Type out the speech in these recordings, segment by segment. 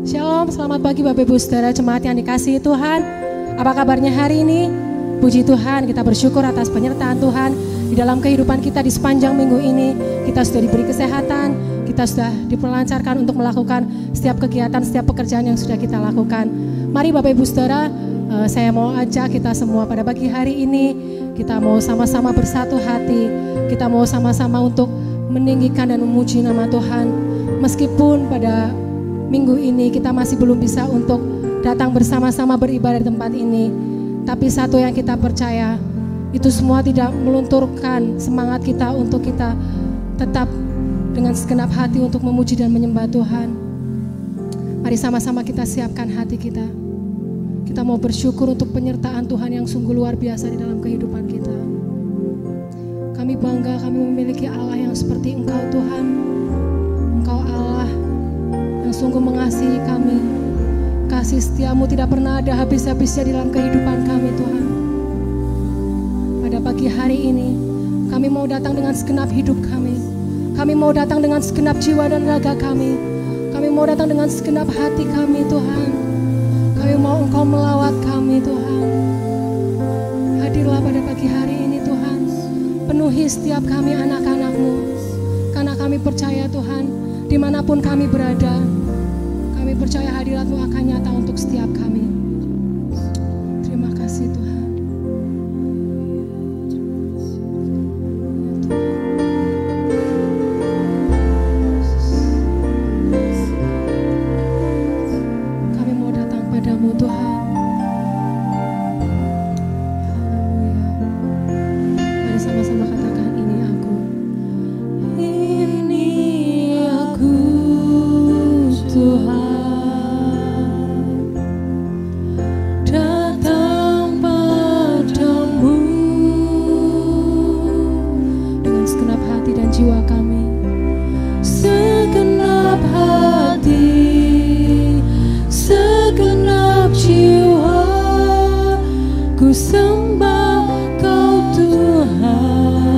Shalom, selamat pagi Bapak Ibu Saudara jemaat yang dikasihi Tuhan. Apa kabarnya hari ini? Puji Tuhan, kita bersyukur atas penyertaan Tuhan di dalam kehidupan kita di sepanjang minggu ini. Kita sudah diberi kesehatan, kita sudah diperlancarkan untuk melakukan setiap kegiatan, setiap pekerjaan yang sudah kita lakukan. Mari Bapak Ibu Saudara, saya mau ajak kita semua pada pagi hari ini, kita mau sama-sama bersatu hati, kita mau sama-sama untuk meninggikan dan memuji nama Tuhan. Meskipun pada minggu ini kita masih belum bisa untuk datang bersama-sama beribadah di tempat ini, tapi satu yang kita percaya, itu semua tidak melunturkan semangat kita untuk kita tetap dengan segenap hati untuk memuji dan menyembah Tuhan. Mari sama-sama kita siapkan hati kita. Kita mau bersyukur untuk penyertaan Tuhan yang sungguh luar biasa di dalam kehidupan kita. Kami bangga kami memiliki Allah yang seperti Engkau Tuhan. Engkau Allah yang sungguh mengasihi kami. Kasih setiamu tidak pernah ada habis-habisnya di dalam kehidupan kami Tuhan. Pada pagi hari ini kami mau datang dengan segenap hidup kami. Kami mau datang dengan segenap jiwa dan raga kami. Kami mau datang dengan segenap hati kami Tuhan. Kami mau Engkau melawat kami Tuhan. Hadirlah pada pagi hari ini Tuhan. Penuhi setiap kami anak-anak-Mu. Karena kami percaya Tuhan, dimanapun kami berada, kami percaya hadirat-Mu akan nyata untuk setiap kami. Terima kasih Tuhan. Kami mau datang padamu Tuhan. Haleluya. Mari sama-sama katakan, ini aku. Ini aku Tuhan. Jiwa kami, segenap hati, segenap jiwa, ku sembah Kau Tuhan.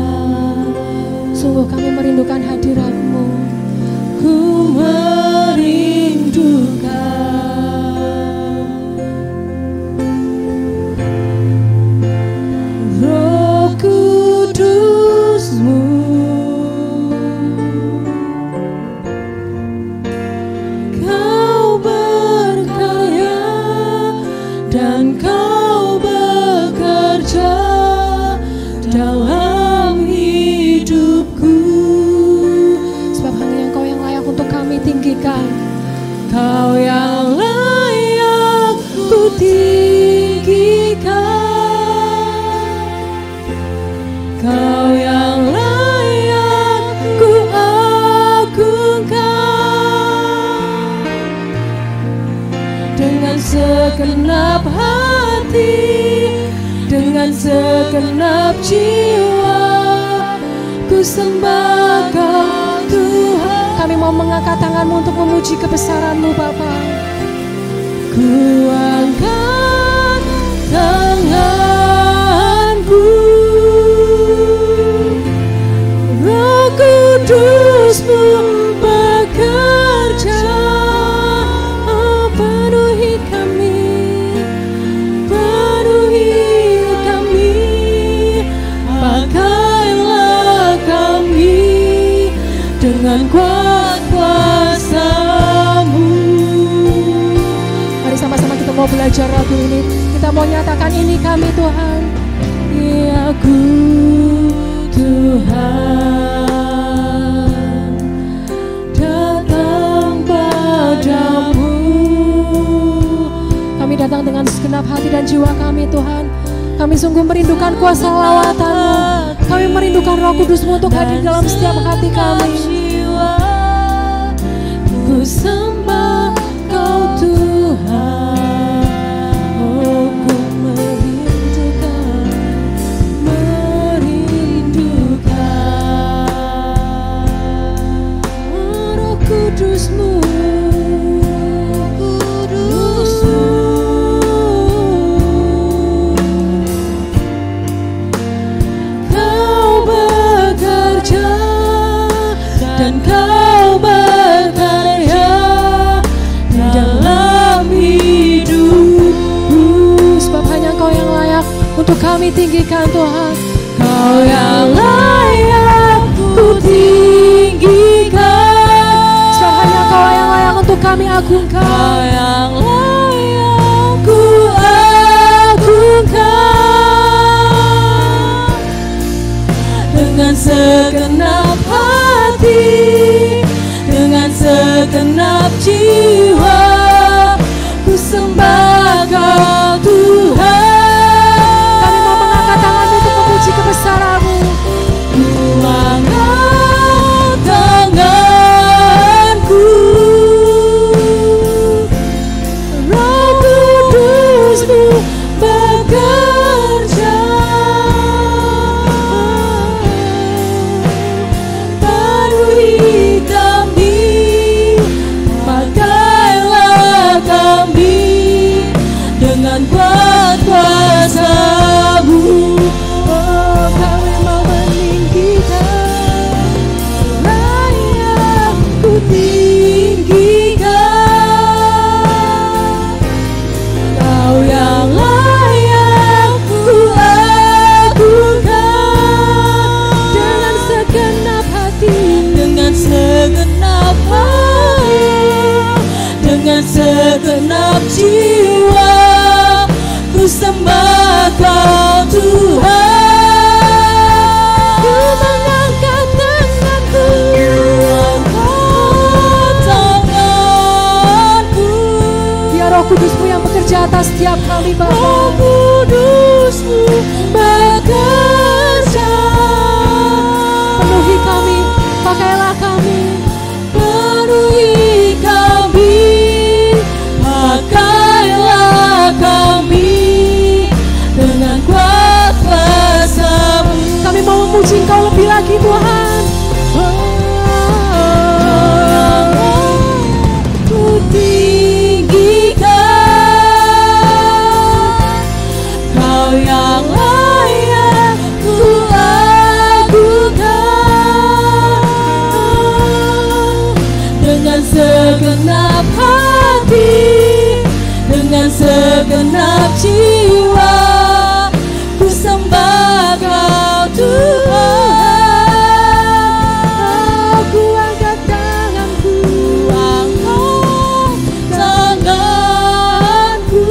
Sungguh kami merindukan hadirat-Mu, ku merindukan Roh Kudus-Mu. Dan Kau bekerja dalam hidupku. Sebab hanya Engkau yang layak untuk kami tinggikan. Kau yang layak ku tinggikan. Kau yang layak ku agungkan. Dengan segenap hati, dengan segenap jiwa, ku sembah Kau Tuhan. Kami mau mengangkat tangan-Mu untuk memuji kebesaran-Mu Bapa. Ku angkat tanganku, Roh Kudus-Mu bekerja. Penuhi kami, pakailah kami dengan kuat kuasa-Mu. Mari sama-sama kita mau belajar lagu ini. Kita mau nyatakan, ini kami Tuhan. Ini aku Tuhan, datang padamu. Kami datang dengan segenap hati dan jiwa kami Tuhan. Kami sungguh merindukan kuasa lawatan-Mu. Kami merindukan Roh Kudus-Mu untuk hadir dalam setiap hati kami. Ku sembah Kau Tuhan. Oh, ku merindukan Roh Kudus-Mu. Dan Kau berkarya untuk kami tinggikan Tuhan. Kau yang layak ku tinggikan. Sebab hanya Kau yang layak untuk kami agungkan. Kau yang layak ku agungkan. Dengan segenap hati, dengan segenap jiwa, ku sembah Kau Tuhan. Kami mau mengangkat tangan untuk memuji kebesaran-Mu. Ku angkat tanganku, Roh Kudus-Mu bekerja. Penuhi kami, pakailah kami dengan kuat kuasa-Mu. Oh, kami mau meninggikan, layak ku tinggikan. Kau yang layak ku agungkan. Dengan segenap hati, dengan segenap hati, dengan segenap jiwa, ku sembah Kau Tuhan. Ku mengangkat tanganku, angkat tanganku. Biar Roh Kudus-Mu yang bekerja atas setiap kami, Bapa. Roh Kudus-Mu bekerja. Penuhi kami, pakailah kami. Penuhi kami, pakailah kami dengan kuat kuasa-Mu. Kami mau memuji Engkau lebih lagi Tuhan. Ku tinggikan, Kau yang layak ku agungkan. Dengan segenap hati, dengan segenap jiwa, ku sembah Kau Tuhan. Aku angkat tanganku, angkat tanganku.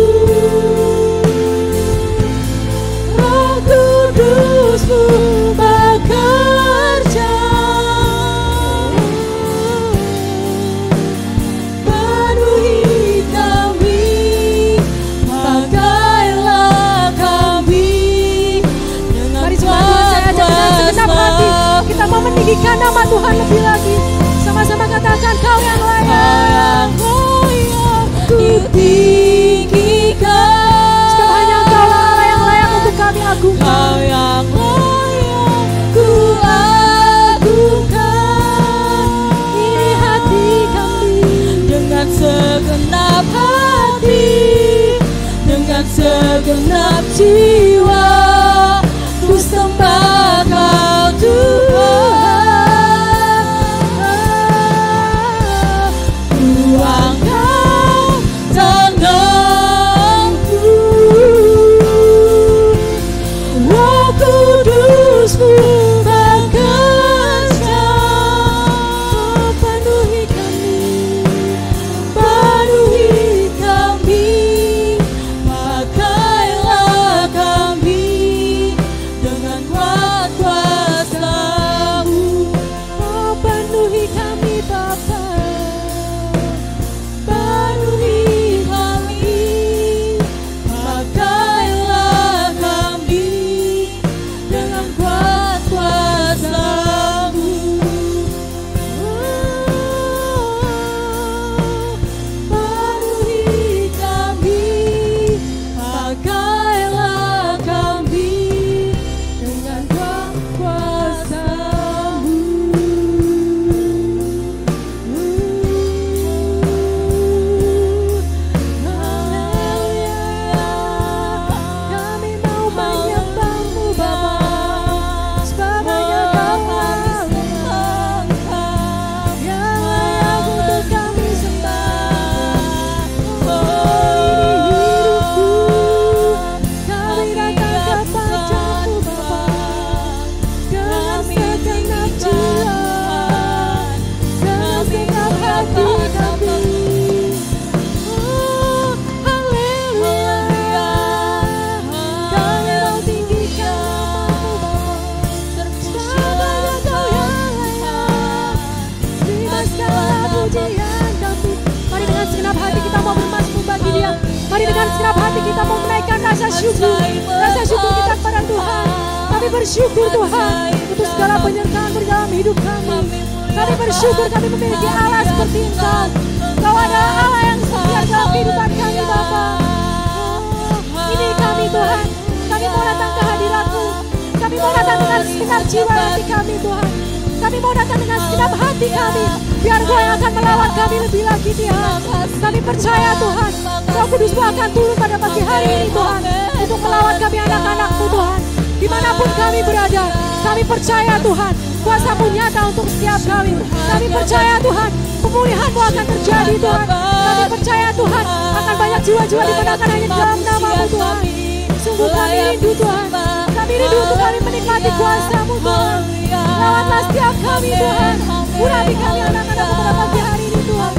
Roh Kudus-Mu bekerja. Penuhi kami, pakailah kami dengan kuat kuasa. Kita mau meninggikan nama Tuhan lebih lagi. Sama-sama katakan, Kau yang layak ku tinggikan. Sebab hanya Kau lah yang layak untuk kami agungkan. Kau yang layak ku agungkan. Ini hati kami, dengan segenap hati, dengan segenap jiwa, ku sembah Kau Tuhan. Ku angkat tanganku, Roh Kudus-Mu bekerja. Penuhi kami, penuhi kami, pakailah kami Mari dengan segenap hati kita mau menaikkan rasa syukur kita kepada Tuhan. Kami bersyukur Tuhan untuk segala penyertaan di dalam hidup kami. Kami bersyukur kami memiliki Allah seperti Engkau. Engkau adalah Allah yang setia dalam kehidupan kami Bapa. Ini kami Tuhan, kami mau datang ke hadirat-Mu. Kami mau datang dengan segenap jiwa hati kami Tuhan. Kami mau datang dengan segenap hati kami. Biar Engkau yang akan melawat kami lebih lagi Tuhan. Kami percaya Tuhan, Roh Kudus-Mu akan turun pada pagi hari ini Tuhan, untuk melawat kami anak-anak-Mu Tuhan. Dimanapun kami berada, kami percaya Tuhan, kuasa-Mu nyata untuk setiap kami. Kami percaya Tuhan, pemulihan-Mu akan terjadi Tuhan. Kami percaya Tuhan, akan banyak jiwa-jiwa dimenangkan hanya dalam nama-Mu Tuhan. Sungguh kami rindu Tuhan, kami rindu untuk kami menikmati kuasa-Mu Tuhan. Lawatlah setiap kami Tuhan, urapi kami anak-anak-Mu pada pagi hari ini Tuhan.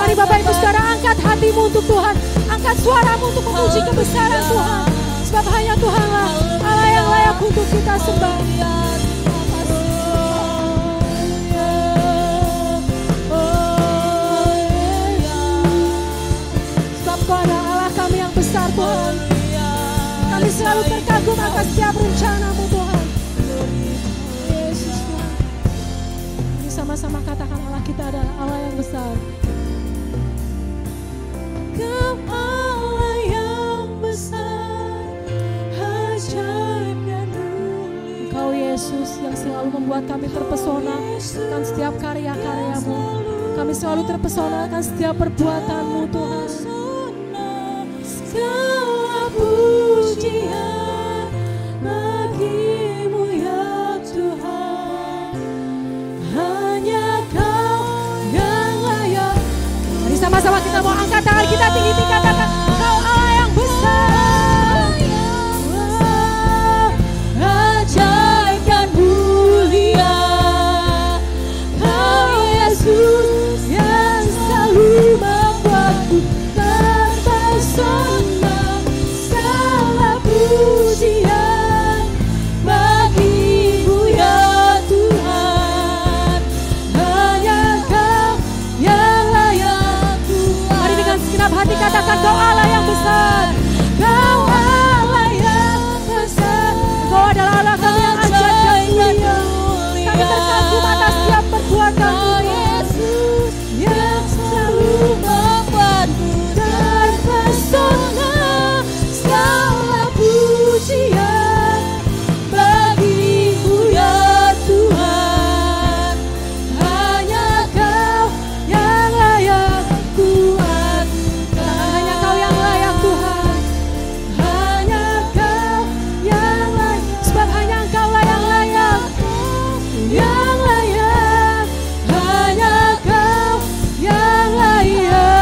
Mari Bapak Ibu Saudara, angkat hatimu untuk Tuhan, angkat suaramu untuk memuji kebesaran Tuhan. Sebab hanya Tuhanlah Allah yang layak untuk kita sembah. Sebab Kau adalah Allah kami yang besar Tuhan. Kami selalu terkagum atas setiap rencana-Mu Tuhan. Yesus Tuhan. Ini sama-sama katakan Allah kita adalah Allah yang besar. Kau Allah yang besar, ajaib dan mulia. Engkau Yesus yang selalu membuat kami terpesona akan setiap karya-karya-Mu. Kami selalu terpesona akan setiap perbuatan-Mu Tuhan. Segala pujian bagi-Mu ya Tuhan. Hanya Kau yang layak. Mari sama-sama kita mau angkat tangan kita tinggi-tinggi, katakan Kau Allah yang besar, ajaib dan mulia. Kau Yesus yang selalu membuatku terpesona. Segala pujian bagi-Mu ya Tuhan. Hanya Kau yang layak Tuhan. Mari dengan segenap hati katakan Kau Allah yang besar. Kau Allah yang besar. Kau adalah Allah kami yang ajaib dan mulia. Kami terkagum atas setiap perbuatan-Mu Yesus yang selalu membuatku terpesona. Segala pujian bagi-Mu ya Tuhan. Hanya Kau yang layak Tuhan. Hanya Kau yang layak Tuhan. Hanya Kau yang layak. Sebab hanya Engkau lah yang layak. Yang layak. Hanya Kau yang layak.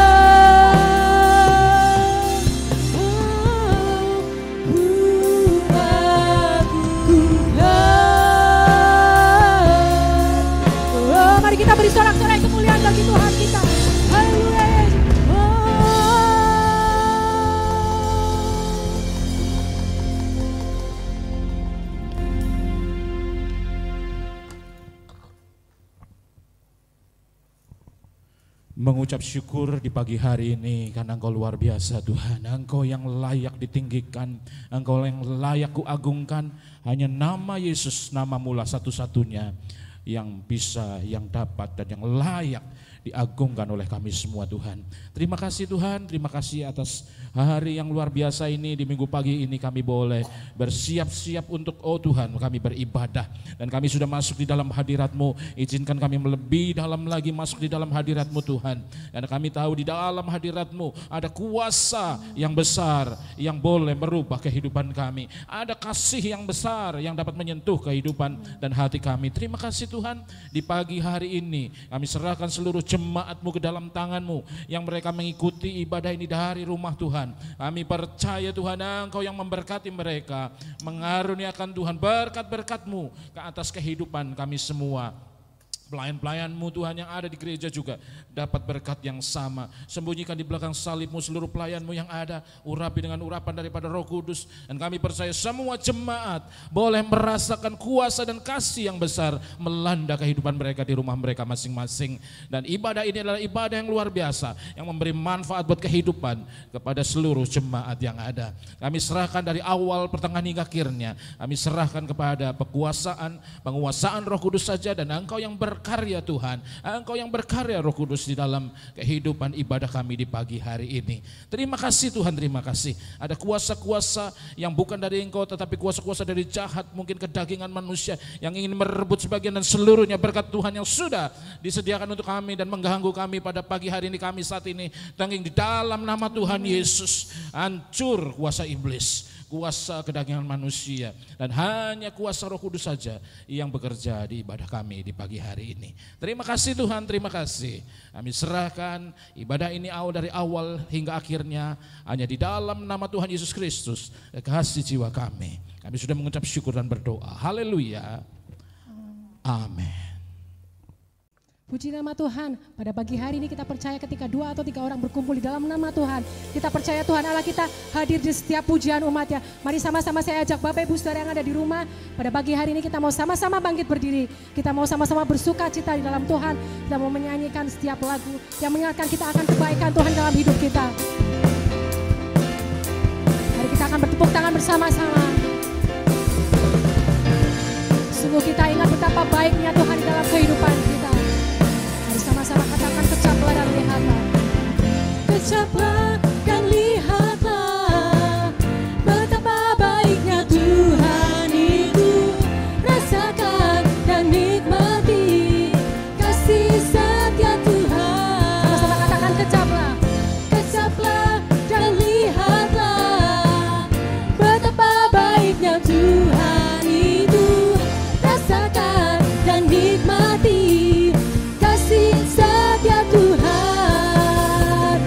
Mari kita beri sorak-sorai kemuliaan bagi Tuhan kita. Haleluya. Mengucap syukur di pagi hari ini karena Engkau luar biasa Tuhan. Engkau yang layak ditinggikan, Engkau yang layak kuagungkan. Hanya nama Yesus, nama-Mu lah satu-satunya yang bisa, yang dapat dan yang layak diagungkan oleh kami semua Tuhan. Terima kasih Tuhan, terima kasih atas hari yang luar biasa ini. Di minggu pagi ini kami boleh bersiap-siap untuk Tuhan kami beribadah. Dan kami sudah masuk di dalam hadirat-Mu. Izinkan kami lebih dalam lagi masuk di dalam hadirat-Mu Tuhan. Dan kami tahu di dalam hadirat-Mu ada kuasa yang besar yang boleh merubah kehidupan kami. Ada kasih yang besar yang dapat menyentuh kehidupan dan hati kami. Terima kasih Tuhan, di pagi hari ini kami serahkan seluruh jemaat-Mu ke dalam tangan-Mu yang mereka mengikuti ibadah ini dari rumah Tuhan. Kami percaya Tuhan Engkau yang memberkati mereka, mengaruniakan Tuhan berkat-berkat-Mu ke atas kehidupan kami semua. Pelayan-pelayan-Mu Tuhan yang ada di gereja juga dapat berkat yang sama. Sembunyikan di belakang salib-Mu seluruh pelayan-Mu yang ada. Urapi dengan urapan daripada Roh Kudus. Dan kami percaya semua jemaat boleh merasakan kuasa dan kasih yang besar melanda kehidupan mereka di rumah mereka masing-masing. Dan ibadah ini adalah ibadah yang luar biasa, yang memberi manfaat buat kehidupan kepada seluruh jemaat yang ada. Kami serahkan dari awal, pertengahan hingga akhirnya. Kami serahkan kepada penguasaan Roh Kudus saja, dan Engkau yang berkarya Tuhan, Engkau yang berkarya Roh Kudus di dalam kehidupan ibadah kami di pagi hari ini. Terima kasih Tuhan, terima kasih. Ada kuasa-kuasa yang bukan dari Engkau, tetapi kuasa-kuasa dari jahat, mungkin kedagingan manusia yang ingin merebut sebagian dan seluruhnya berkat Tuhan yang sudah disediakan untuk kami dan mengganggu kami pada pagi hari ini, kami saat ini tanggung di dalam nama Tuhan Yesus. Hancur kuasa iblis, kuasa kedagingan manusia, dan hanya kuasa Roh Kudus saja yang bekerja di ibadah kami di pagi hari ini. Terima kasih Tuhan, terima kasih. Kami serahkan ibadah ini dari awal hingga akhirnya hanya di dalam nama Tuhan Yesus Kristus, kasih jiwa kami. Kami sudah mengucap syukur dan berdoa. Haleluya. Amin. Puji nama Tuhan, pada pagi hari ini kita percaya ketika 2 atau 3 orang berkumpul di dalam nama Tuhan, kita percaya Tuhan Allah kita hadir di setiap pujian umatnya. Mari sama-sama saya ajak Bapak Ibu Saudara yang ada di rumah, pada pagi hari ini kita mau sama-sama bangkit berdiri, kita mau sama-sama bersuka cita di dalam Tuhan, kita mau menyanyikan setiap lagu yang mengingatkan kita akan kebaikan Tuhan dalam hidup kita. Mari kita akan bertepuk tangan bersama-sama. Sungguh kita ingat betapa baiknya Tuhan di dalam kehidupan kita. Sama-sama katakan kecaplah dan lihatlah. Kecaplah dan lihatlah betapa baiknya Tuhan itu. Rasakan dan nikmati kasih setia Tuhan. Sama-sama katakan kecaplah. Kecaplah dan lihatlah betapa baiknya Tuhan itu. Rasakan dan nikmati setia Tuhan,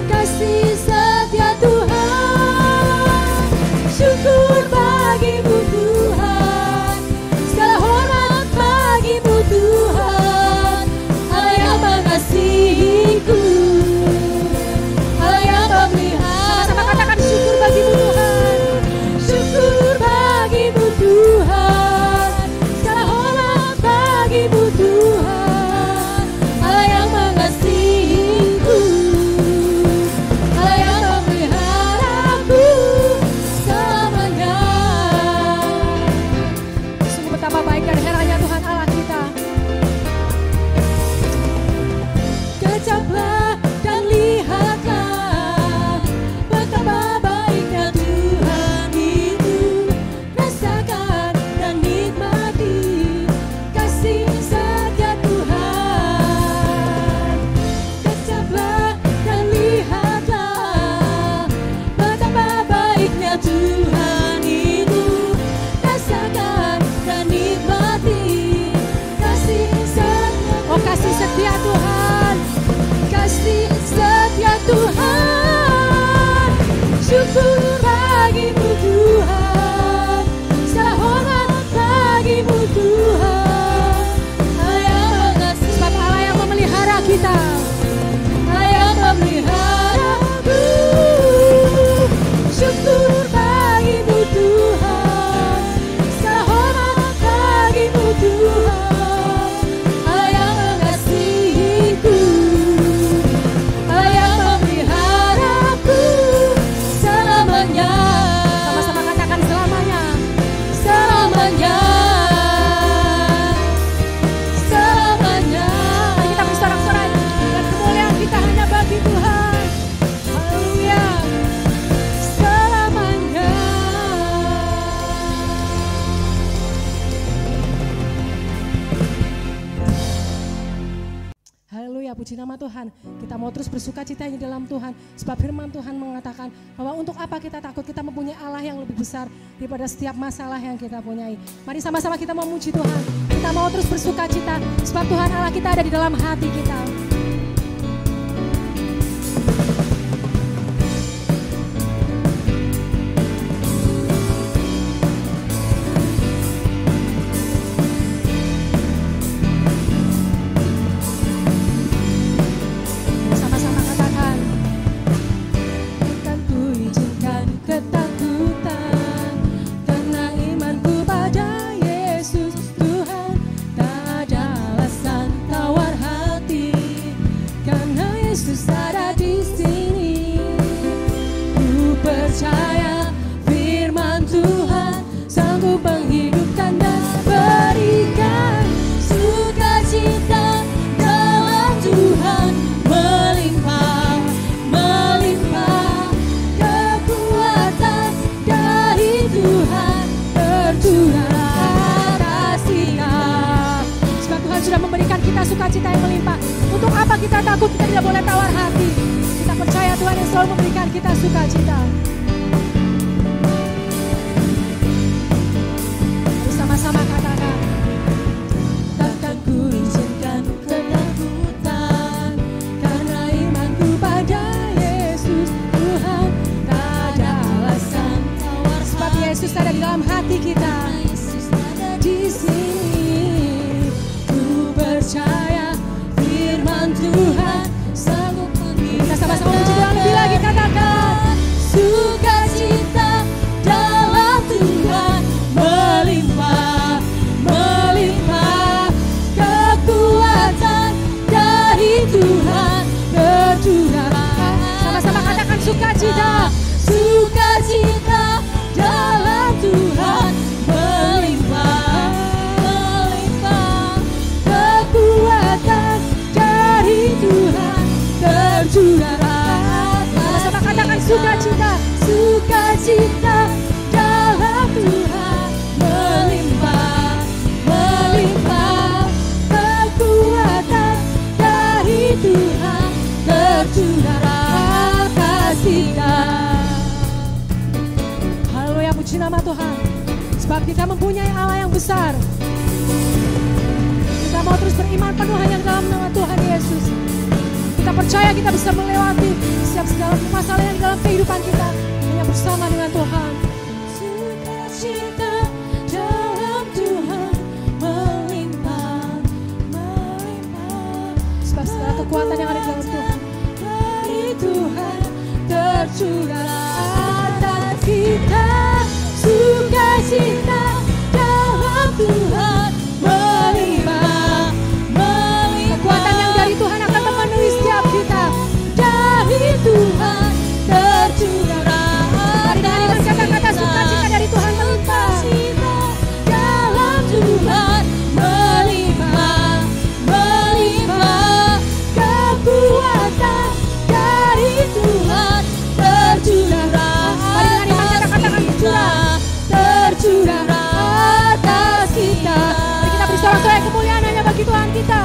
kasih setia Tuhan. Syukur bagimu Tuhan, segala hormat bagimu Tuhan. Allah yang mengasihiku, Allah yang memelihara. Sama-sama katakan syukur bagimu Tuhan, syukur bagimu Tuhan, segala hormat bagimu Tuhan. Tuhan, syukur bagimu Tuhan, segala hormat bagimu Tuhan. Allah yang mengasihi, sebab Allah yang memelihara kita, Allah yang memeliharaku. Syukur bagimu Tuhan, segala hormat bagimu Tuhan. Allah yang mengasihiku, sama-sama katakan selamanya, selamanya, selamanya. Mari kita bersorak-sorai dan kemuliaan kita hanya bagi Tuhan. Haleluya, selamanya. Haleluya, puji nama Tuhan. Kita mau terus bersuka cita di dalam Tuhan. Sebab firman Tuhan mengatakan bahwa untuk apa kita takut, kita mempunyai Allah yang lebih besar daripada setiap masalah yang kita punyai. Mari sama-sama kita memuji Tuhan. Kita mau terus bersuka cita. Sebab Tuhan Allah kita ada di dalam hati kita. sukacita yang melimpah. Untuk apa kita takut? Kita tidak boleh tawar hati. Kita percaya Tuhan yang selalu memberikan kita sukacita. Bersama-sama katakan, takkan ku izinkan ketakutan, karena imanku pada Yesus Tuhan. Tak ada alasan tawar, sebab Yesus ada di dalam hati kita. Yesus ada di sini. Ku percaya firman Tuhan sanggup menghidupkan. Kita sama-sama puji Tuhan lebih lagi, katakan sukacita dalam Tuhan melimpah, melimpah, kekuatan dari Tuhan tercurah. Sama-sama katakan sukacita, sukacita dalam Tuhan melimpah, melimpah, kekuatan dari Tuhan tercurah. Sama-sama katakan sukacita, sukacita dalam Tuhan melimpah, melimpah, kekuatan dari Tuhan tercurah kasih-Nya. Haleluya, puji nama Tuhan. Sebab kita mempunyai Allah yang besar. Kita mau terus beriman penuh hanya dalam nama Tuhan Yesus. Kita percaya kita bisa melewati setiap segala masalah yang dalam kehidupan kita hanya bersama dengan Tuhan. Sukacita dalam Tuhan melimpah, melimpah. Sebab segala kekuatan yang ada di dalam Tuhan dari Tuhan tercurah atas kita. Sukacita dalam Tuhan melimpah, melimpah. Kekuatan yang dari Tuhan akan memenuhi setiap kita. Dari Tuhan tercurah. Mari dengan iman kata-kata sukacita dari Tuhan melimpah. Dalam Tuhan melimpah, melimpah, kekuatan dari Tuhan tercurah. Mari dengan iman kata-kata tercurah, tercurah atas kita. Mari kita beri sorak-sorai kemuliaan hanya bagi Tuhan kita.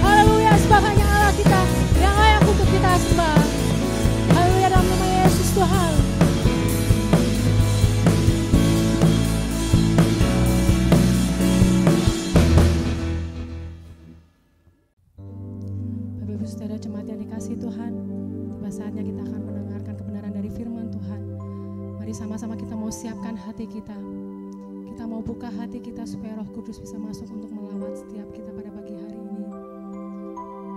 Haleluya, sebab hanya Allah kita yang layak untuk kita sembah. Haleluya, dalam nama Yesus Tuhan. Bapak Ibu Saudara jemaat yang dikasihi Tuhan, tiba saatnya kita akan mendengarkan kebenaran dari firman Tuhan. Mari sama-sama kita mau siapkan hati kita. Kita mau buka hati kita supaya Roh Kudus bisa masuk untuk melawat setiap kita pada pagi hari ini.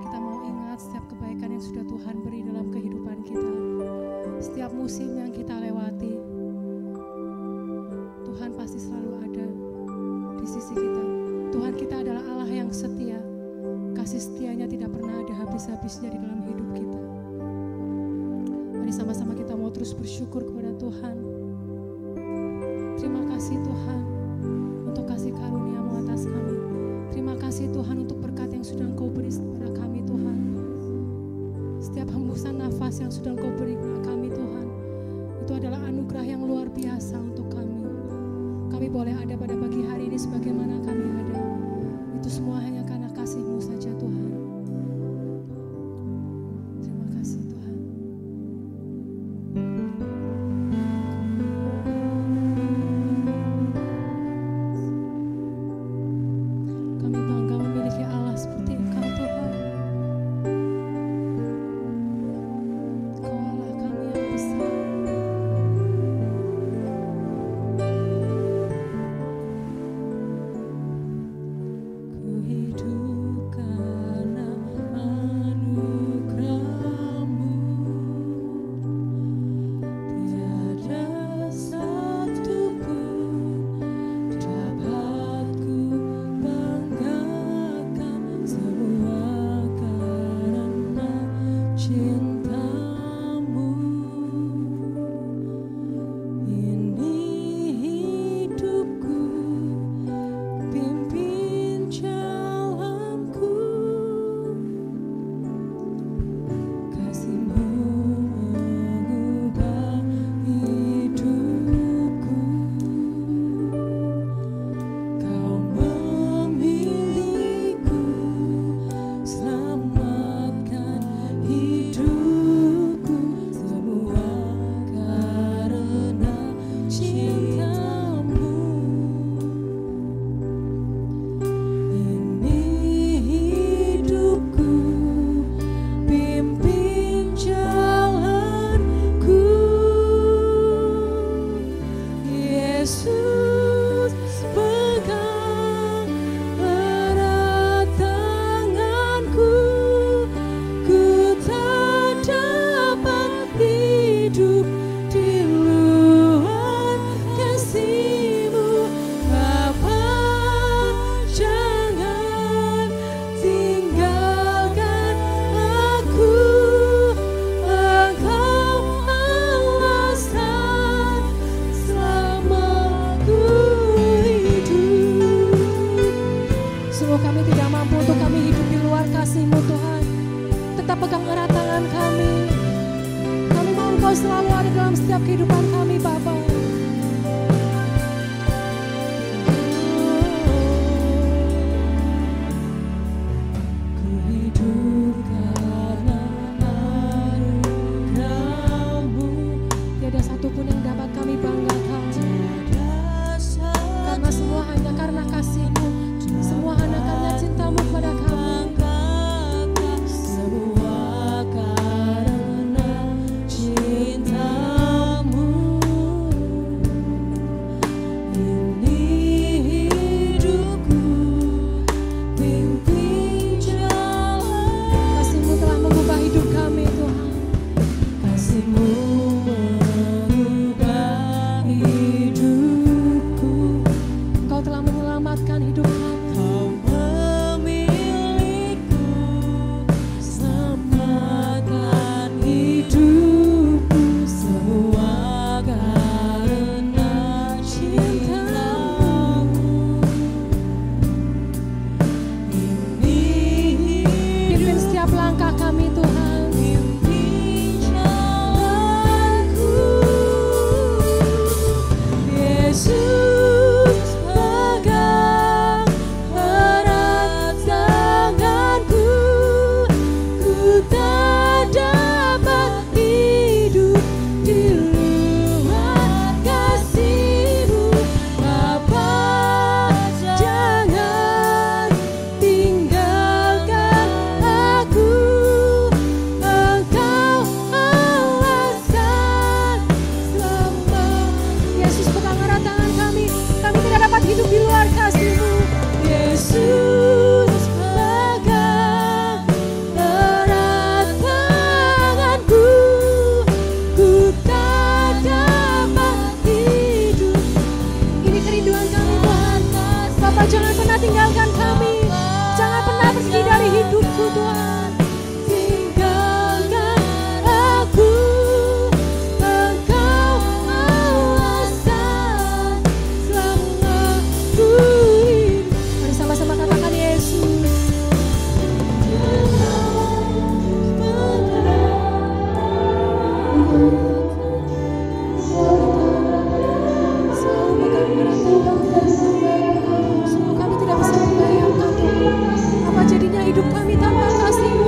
Kita mau ingat setiap kebaikan yang sudah Tuhan beri dalam kehidupan kita. Setiap musim yang kita lewati, Tuhan pasti selalu ada di sisi kita. Tuhan kita adalah Allah yang setia. Kasih setianya tidak pernah ada habis-habisnya di dalam hidup kita. Mari sama-sama kita mau terus bersyukur kepada Tuhan. Terima kasih Tuhan untuk kasih karunia-Mu atas kami. Terima kasih Tuhan untuk berkat yang sudah Engkau beri kepada kami Tuhan. Setiap hembusan nafas yang sudah Engkau beri kepada kami Tuhan, itu adalah anugerah yang luar biasa untuk kami. Kami boleh ada pada pagi hari ini sebagaimana kami ada. Itu semua hanya karena kasih-Mu saja Tuhan. Terima kasih Tuhan. Kami bangga memiliki Allah seperti Engkau Tuhan. Engkau Allah kami yang besar. Ku hidup karena tetap pegang erat tangan kami. Kami mau Engkau selalu ada dalam setiap kehidupan kami, Bapa. Tiada satupun yang dapat kami banggakan, karena semua hanya karena kasih-Mu, semua hanya karena cinta-Mu pada kami. Semua karena cinta-Mu. Ini hidupku, pimpin jalan. Kasih-Mu telah mengubah hidup kami, Tuhan. Kasih-Mu hidup kami tanpa kasih-Mu.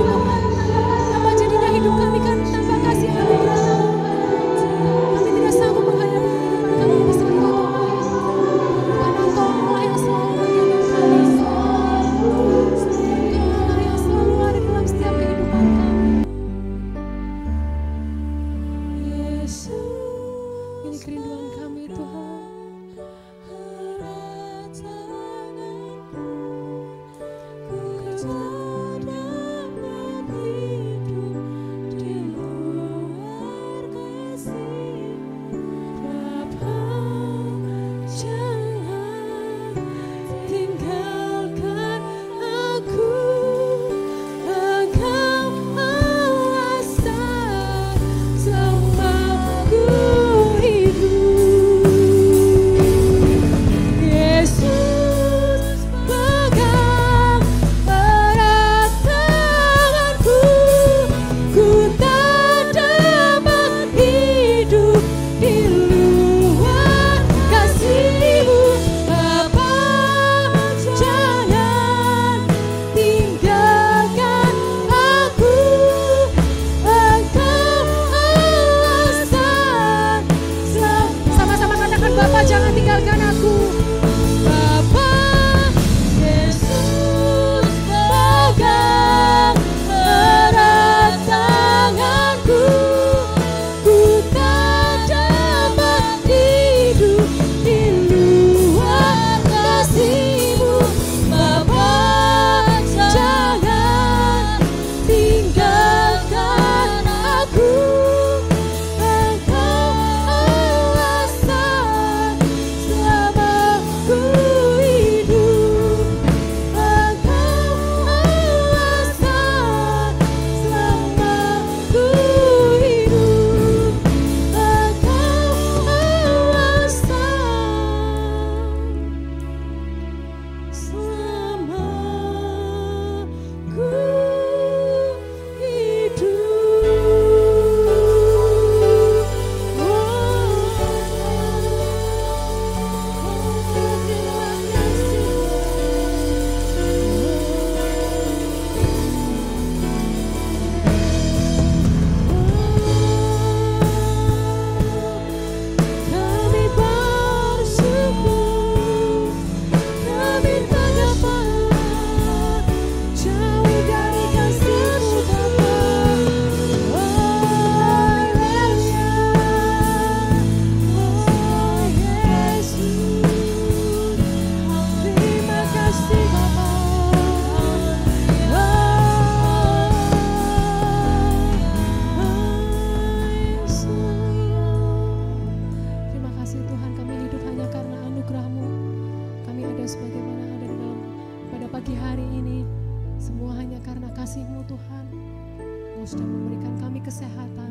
sudah memberikan kami kesehatan.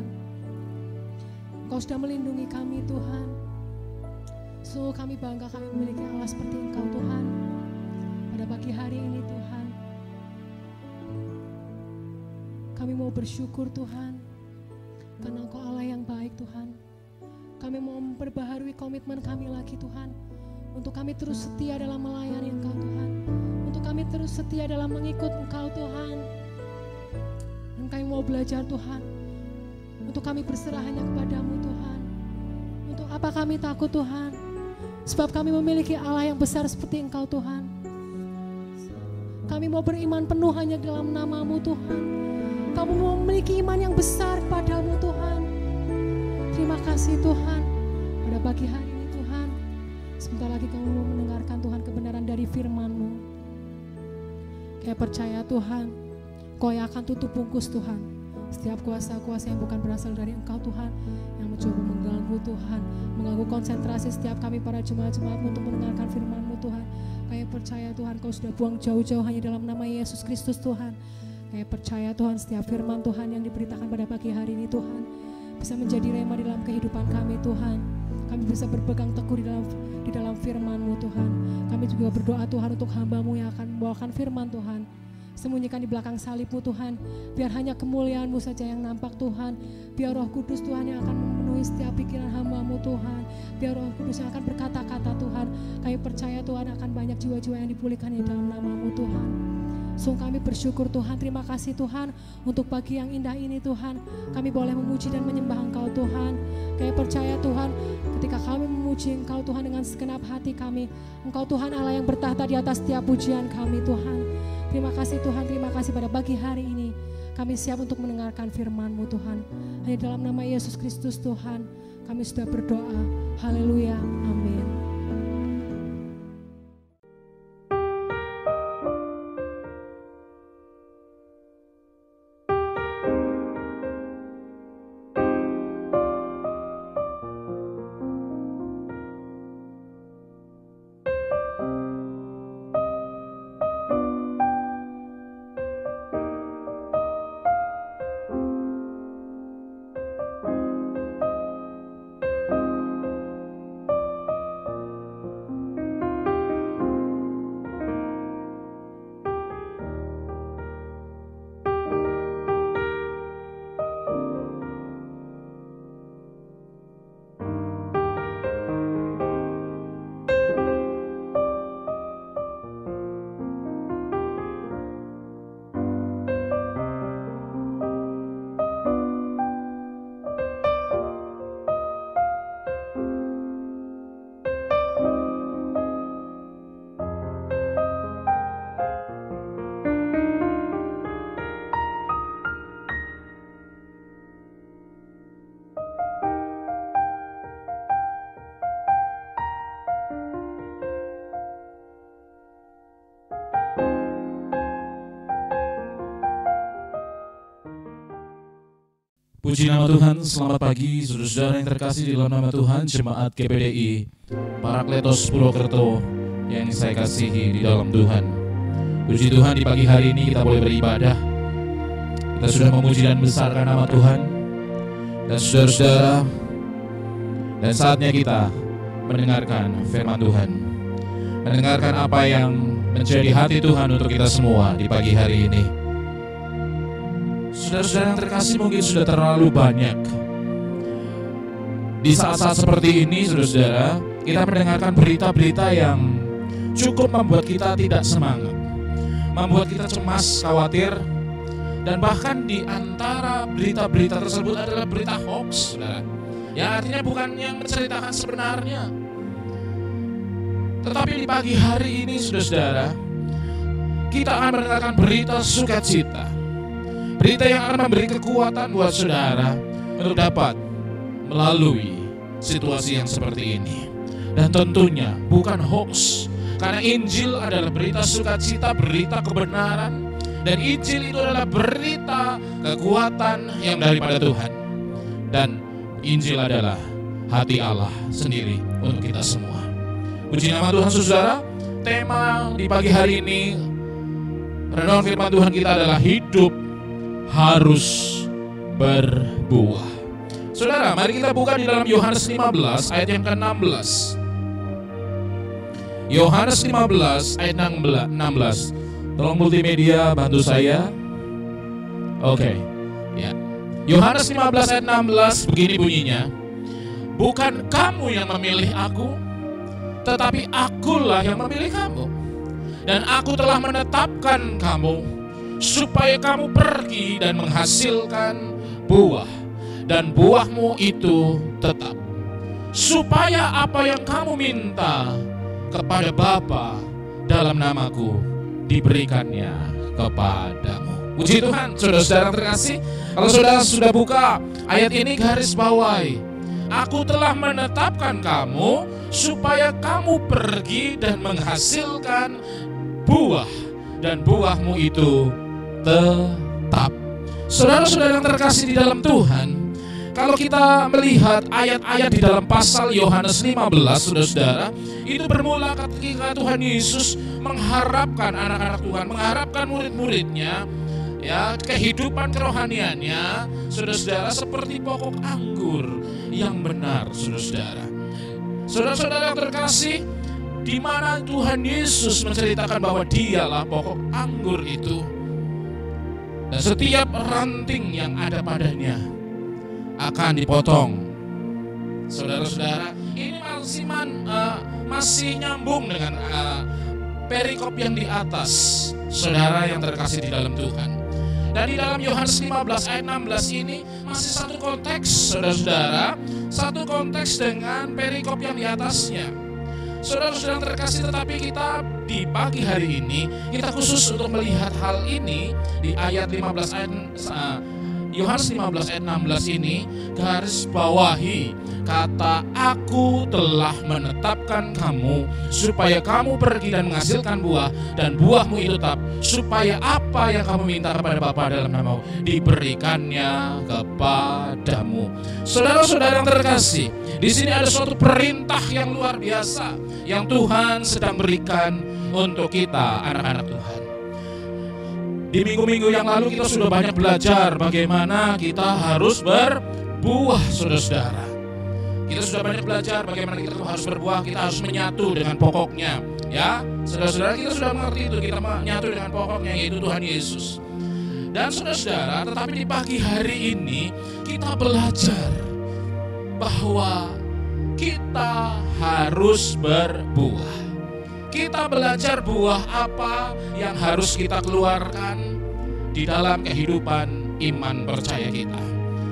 Engkau sudah melindungi kami Tuhan. Sungguh kami bangga kami memiliki Allah seperti Engkau Tuhan. Pada pagi hari ini Tuhan, kami mau bersyukur Tuhan, karena Engkau Allah yang baik Tuhan. Kami mau memperbaharui komitmen kami lagi Tuhan, untuk kami terus setia dalam melayani Engkau Tuhan, untuk kami terus setia dalam mengikut Engkau Tuhan. Dan kami mau belajar Tuhan, untuk kami berserah hanya kepadamu Tuhan. Untuk apa kami takut Tuhan? Sebab kami memiliki Allah yang besar seperti Engkau Tuhan. Kami mau beriman penuh hanya dalam nama-Mu Tuhan. Kami mau memiliki iman yang besar padamu Tuhan. Terima kasih Tuhan. Pada pagi hari ini Tuhan, sebentar lagi kami mau mendengarkan Tuhan kebenaran dari firman-Mu. Kami percaya Tuhan, Kau yang akan tutup bungkus Tuhan setiap kuasa-kuasa yang bukan berasal dari Engkau Tuhan, yang mencoba mengganggu Tuhan, mengganggu konsentrasi setiap kami para jemaat-jemaat-Mu untuk mendengarkan firman-Mu Tuhan. Kami percaya Tuhan, Kau sudah buang jauh-jauh hanya dalam nama Yesus Kristus Tuhan. Kami percaya Tuhan, setiap firman Tuhan yang diberitakan pada pagi hari ini Tuhan bisa menjadi rema di dalam kehidupan kami Tuhan. Kami bisa berpegang teguh di dalam firman-Mu Tuhan. Kami juga berdoa Tuhan untuk hamba-Mu yang akan membawakan firman Tuhan. Sembunyikan di belakang salib-Mu Tuhan, biar hanya kemuliaan-Mu saja yang nampak Tuhan. Biar Roh Kudus Tuhan yang akan memenuhi setiap pikiran hamba-Mu Tuhan. Biar Roh Kudus yang akan berkata-kata Tuhan. Kami percaya Tuhan akan banyak jiwa-jiwa yang dipulihkan di dalam nama-Mu Tuhan. Sungguh kami bersyukur Tuhan, terima kasih Tuhan untuk pagi yang indah ini Tuhan. Kami boleh memuji dan menyembah Engkau Tuhan. Kami percaya Tuhan, ketika kami memuji Engkau Tuhan dengan segenap hati kami, Engkau Tuhan Allah yang bertahta di atas setiap pujian kami Tuhan. Terima kasih Tuhan, terima kasih pada pagi hari ini. Kami siap untuk mendengarkan firman-Mu Tuhan. Hanya dalam nama Yesus Kristus Tuhan, kami sudah berdoa. Haleluya, amin. Puji nama Tuhan, selamat pagi saudara-saudara yang terkasih di dalam nama Tuhan, Jemaat GPDI Parakletos Purwokerto yang saya kasihi di dalam Tuhan. Puji Tuhan, di pagi hari ini kita boleh beribadah. Kita sudah memuji dan membesarkan nama Tuhan. Dan saudara-saudara, dan saatnya kita mendengarkan firman Tuhan, mendengarkan apa yang menjadi hati Tuhan untuk kita semua di pagi hari ini. Saudara-saudara yang terkasih, mungkin sudah terlalu banyak di saat-saat seperti ini, saudara-saudara, kita mendengarkan berita-berita yang cukup membuat kita tidak semangat, membuat kita cemas, khawatir, dan bahkan di antara berita-berita tersebut adalah berita hoax, saudara. Ya, artinya bukan yang menceritakan sebenarnya. Tetapi di pagi hari ini, saudara-saudara, kita akan mendengarkan berita sukacita. Berita yang akan memberi kekuatan buat saudara untuk dapat melalui situasi yang seperti ini. Dan tentunya bukan hoax, karena Injil adalah berita sukacita, berita kebenaran. Dan Injil itu adalah berita kekuatan yang daripada Tuhan. Dan Injil adalah hati Allah sendiri untuk kita semua. Puji nama Tuhan saudara. Tema di pagi hari ini, renungan firman Tuhan kita adalah hidup harus berbuah. Saudara, mari kita buka di dalam Yohanes 15 ayat yang ke-16. Yohanes 15 ayat 16. Tolong multimedia bantu saya. Oke. Ya. Yohanes 15 ayat 16 begini bunyinya. Bukan kamu yang memilih aku, tetapi akulah yang memilih kamu. Dan aku telah menetapkan kamu supaya kamu pergi dan menghasilkan buah, dan buahmu itu tetap, supaya apa yang kamu minta kepada Bapa dalam namaku diberikannya kepadamu. Puji Tuhan. Saudara-saudara terkasih, kalau saudara sudah buka ayat ini, garis bawahi, aku telah menetapkan kamu supaya kamu pergi dan menghasilkan buah, dan buahmu itu tetap. Saudara-saudara yang terkasih di dalam Tuhan, kalau kita melihat ayat-ayat di dalam pasal Yohanes 15, saudara-saudara, itu bermula ketika Tuhan Yesus mengharapkan anak-anak Tuhan, mengharapkan murid-muridnya, ya, kehidupan kerohaniannya, saudara-saudara, seperti pokok anggur yang benar, saudara-saudara. Saudara-saudara yang terkasih, di mana Tuhan Yesus menceritakan bahwa dialah pokok anggur itu, dan setiap ranting yang ada padanya akan dipotong. Saudara-saudara, ini masih nyambung dengan perikop yang di atas, saudara yang terkasih di dalam Tuhan. Dan di dalam Yohanes 15 ayat 16 ini masih satu konteks, saudara-saudara, satu konteks dengan perikop yang di atasnya. Saudara-saudara terkasih, tetapi kita di pagi hari ini kita khusus untuk melihat hal ini di ayat 15 ayat Yohanes 15 ayat 16 ini, garis bawahi kata aku telah menetapkan kamu supaya kamu pergi dan menghasilkan buah, dan buahmu itu tetap, supaya apa yang kamu minta kepada Bapa dalam namaku diberikannya kepadamu. Saudara-saudara yang terkasih, di sini ada suatu perintah yang luar biasa yang Tuhan sedang berikan untuk kita, anak-anak Tuhan. Di minggu-minggu yang lalu kita sudah banyak belajar bagaimana kita harus berbuah, saudara-saudara. Kita sudah banyak belajar bagaimana kita harus berbuah, kita harus menyatu dengan pokoknya. Ya, saudara-saudara, kita sudah mengerti itu, kita menyatu dengan pokoknya, yaitu Tuhan Yesus. Dan saudara-saudara, tetapi di pagi hari ini kita belajar bahwa kita harus berbuah. Kita belajar buah apa yang harus kita keluarkan di dalam kehidupan iman percaya kita.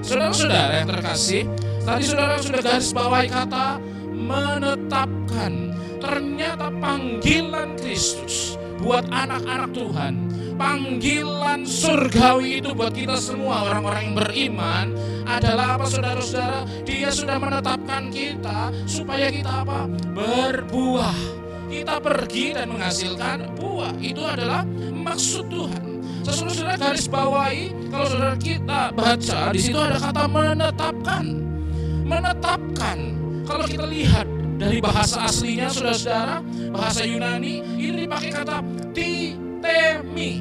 Saudara-saudara yang terkasih, tadi saudara sudah garis bawahi kata menetapkan. Ternyata panggilan Kristus buat anak-anak Tuhan, panggilan surgawi itu buat kita semua orang-orang yang beriman adalah apa, saudara-saudara? Dia sudah menetapkan kita supaya kita apa? Berbuah. Kita pergi dan menghasilkan buah. Itu adalah maksud Tuhan. Saudara garis bawahi, kalau saudara kita baca di situ ada kata menetapkan. Menetapkan. Kalau kita lihat dari bahasa aslinya, saudara-saudara, bahasa Yunani ini dipakai kata titemi.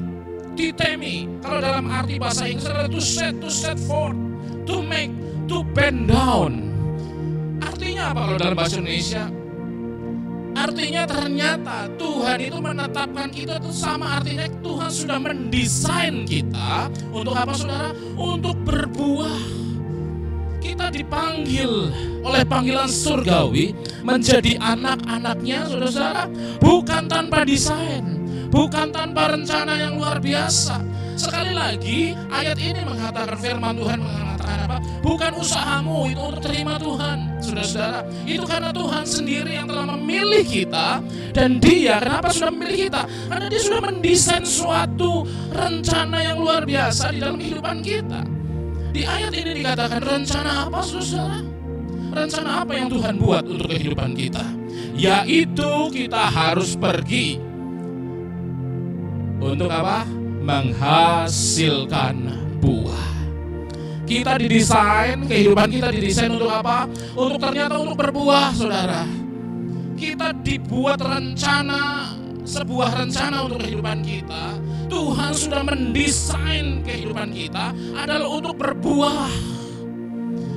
Titemi. Kalau dalam arti bahasa Inggris adalah to set forth, to make, to bend down. Artinya apa kalau dalam bahasa Indonesia? Artinya ternyata Tuhan itu menetapkan kita itu sama artinya Tuhan sudah mendesain kita untuk apa, saudara? Untuk berbuah. Kita dipanggil oleh panggilan surgawi menjadi anak-anaknya, saudara-saudara, bukan tanpa desain, bukan tanpa rencana yang luar biasa. Sekali lagi ayat ini mengatakan, firman Tuhan mengatakan apa? Bukan usahamu itu untuk terima Tuhan, saudara-saudara. Itu karena Tuhan sendiri yang telah memilih kita. Dan Dia, kenapa sudah memilih kita? Karena Dia sudah mendesain suatu rencana yang luar biasa di dalam kehidupan kita. Di ayat ini dikatakan rencana apa, saudara? Rencana apa yang Tuhan buat untuk kehidupan kita? Yaitu kita harus pergi. Untuk apa? Menghasilkan buah. Kita didesain, kehidupan kita didesain untuk apa? Untuk ternyata untuk berbuah, saudara. Kita dibuat rencana sebuah rencana untuk kehidupan kita. Tuhan sudah mendesain kehidupan kita adalah untuk berbuah.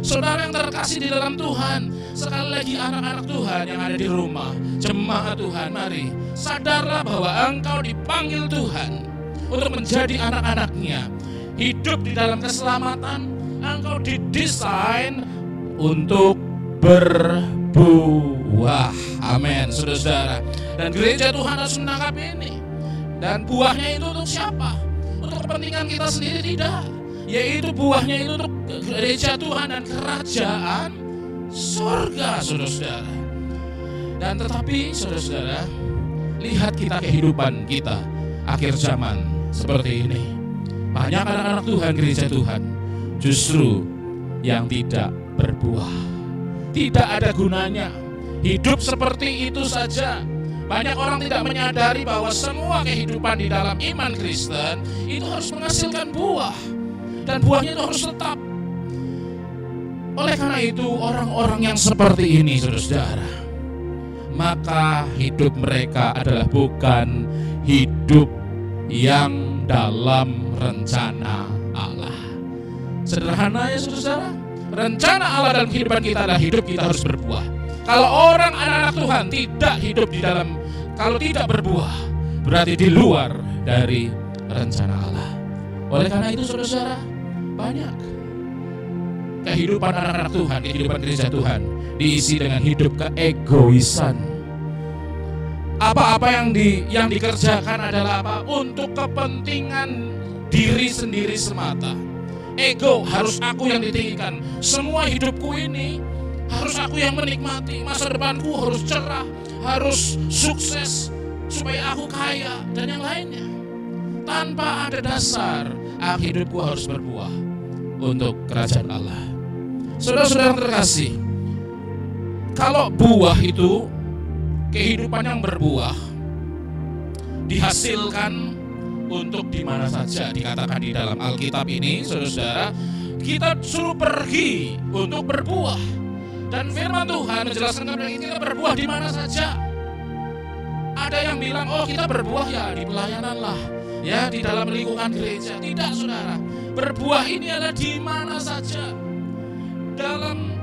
Saudara yang terkasih di dalam Tuhan, sekali lagi anak-anak Tuhan yang ada di rumah, jemaat Tuhan, mari sadarlah bahwa engkau dipanggil Tuhan untuk menjadi anak-anaknya. Hidup di dalam keselamatan, engkau didesain untuk berbuah. Amin, saudara-saudara. Dan gereja Tuhan harus menangkap ini. Dan buahnya itu untuk siapa? Untuk kepentingan kita sendiri? Tidak. Yaitu buahnya itu untuk gereja Tuhan dan kerajaan surga, saudara-saudara. Dan tetapi, saudara-saudara, lihat kita kehidupan kita akhir zaman seperti ini. Banyak anak-anak Tuhan, gereja Tuhan, justru yang tidak berbuah. Tidak ada gunanya. Hidup seperti itu saja. Banyak orang tidak menyadari bahwa semua kehidupan di dalam iman Kristen itu harus menghasilkan buah. Dan buahnya itu harus tetap. Oleh karena itu, orang-orang yang seperti ini, saudara-saudara, maka hidup mereka adalah bukan hidup yang dalam rencana Allah. Sederhana ya, saudara-saudara. Rencana Allah dalam kehidupan kita adalah hidup kita harus berbuah. Kalau orang anak-anak Tuhan tidak hidup di dalam, kalau tidak berbuah, berarti di luar dari rencana Allah. Oleh karena itu, saudara-saudara, banyak kehidupan anak-anak Tuhan, kehidupan gereja Tuhan diisi dengan hidup keegoisan. Apa-apa yang dikerjakan adalah apa? Untuk kepentingan diri sendiri semata. Ego, harus aku yang ditinggikan. Semua hidupku ini harus aku yang menikmati. Masa depanku harus cerah, harus sukses, supaya aku kaya, dan yang lainnya. Tanpa ada dasar, hidupku harus berbuah untuk kerajaan Allah. Saudara-saudara yang terkasih, kalau buah itu, kehidupan yang berbuah, dihasilkan untuk di mana saja. Dikatakan di dalam Alkitab ini, saudara-saudara, kita suruh pergi untuk berbuah. Dan firman Tuhan menjelaskan kepada kita berbuah di mana saja. Ada yang bilang, oh kita berbuah ya di pelayanan lah, ya di dalam lingkungan gereja. Tidak, saudara. Berbuah ini adalah di mana saja. Dalam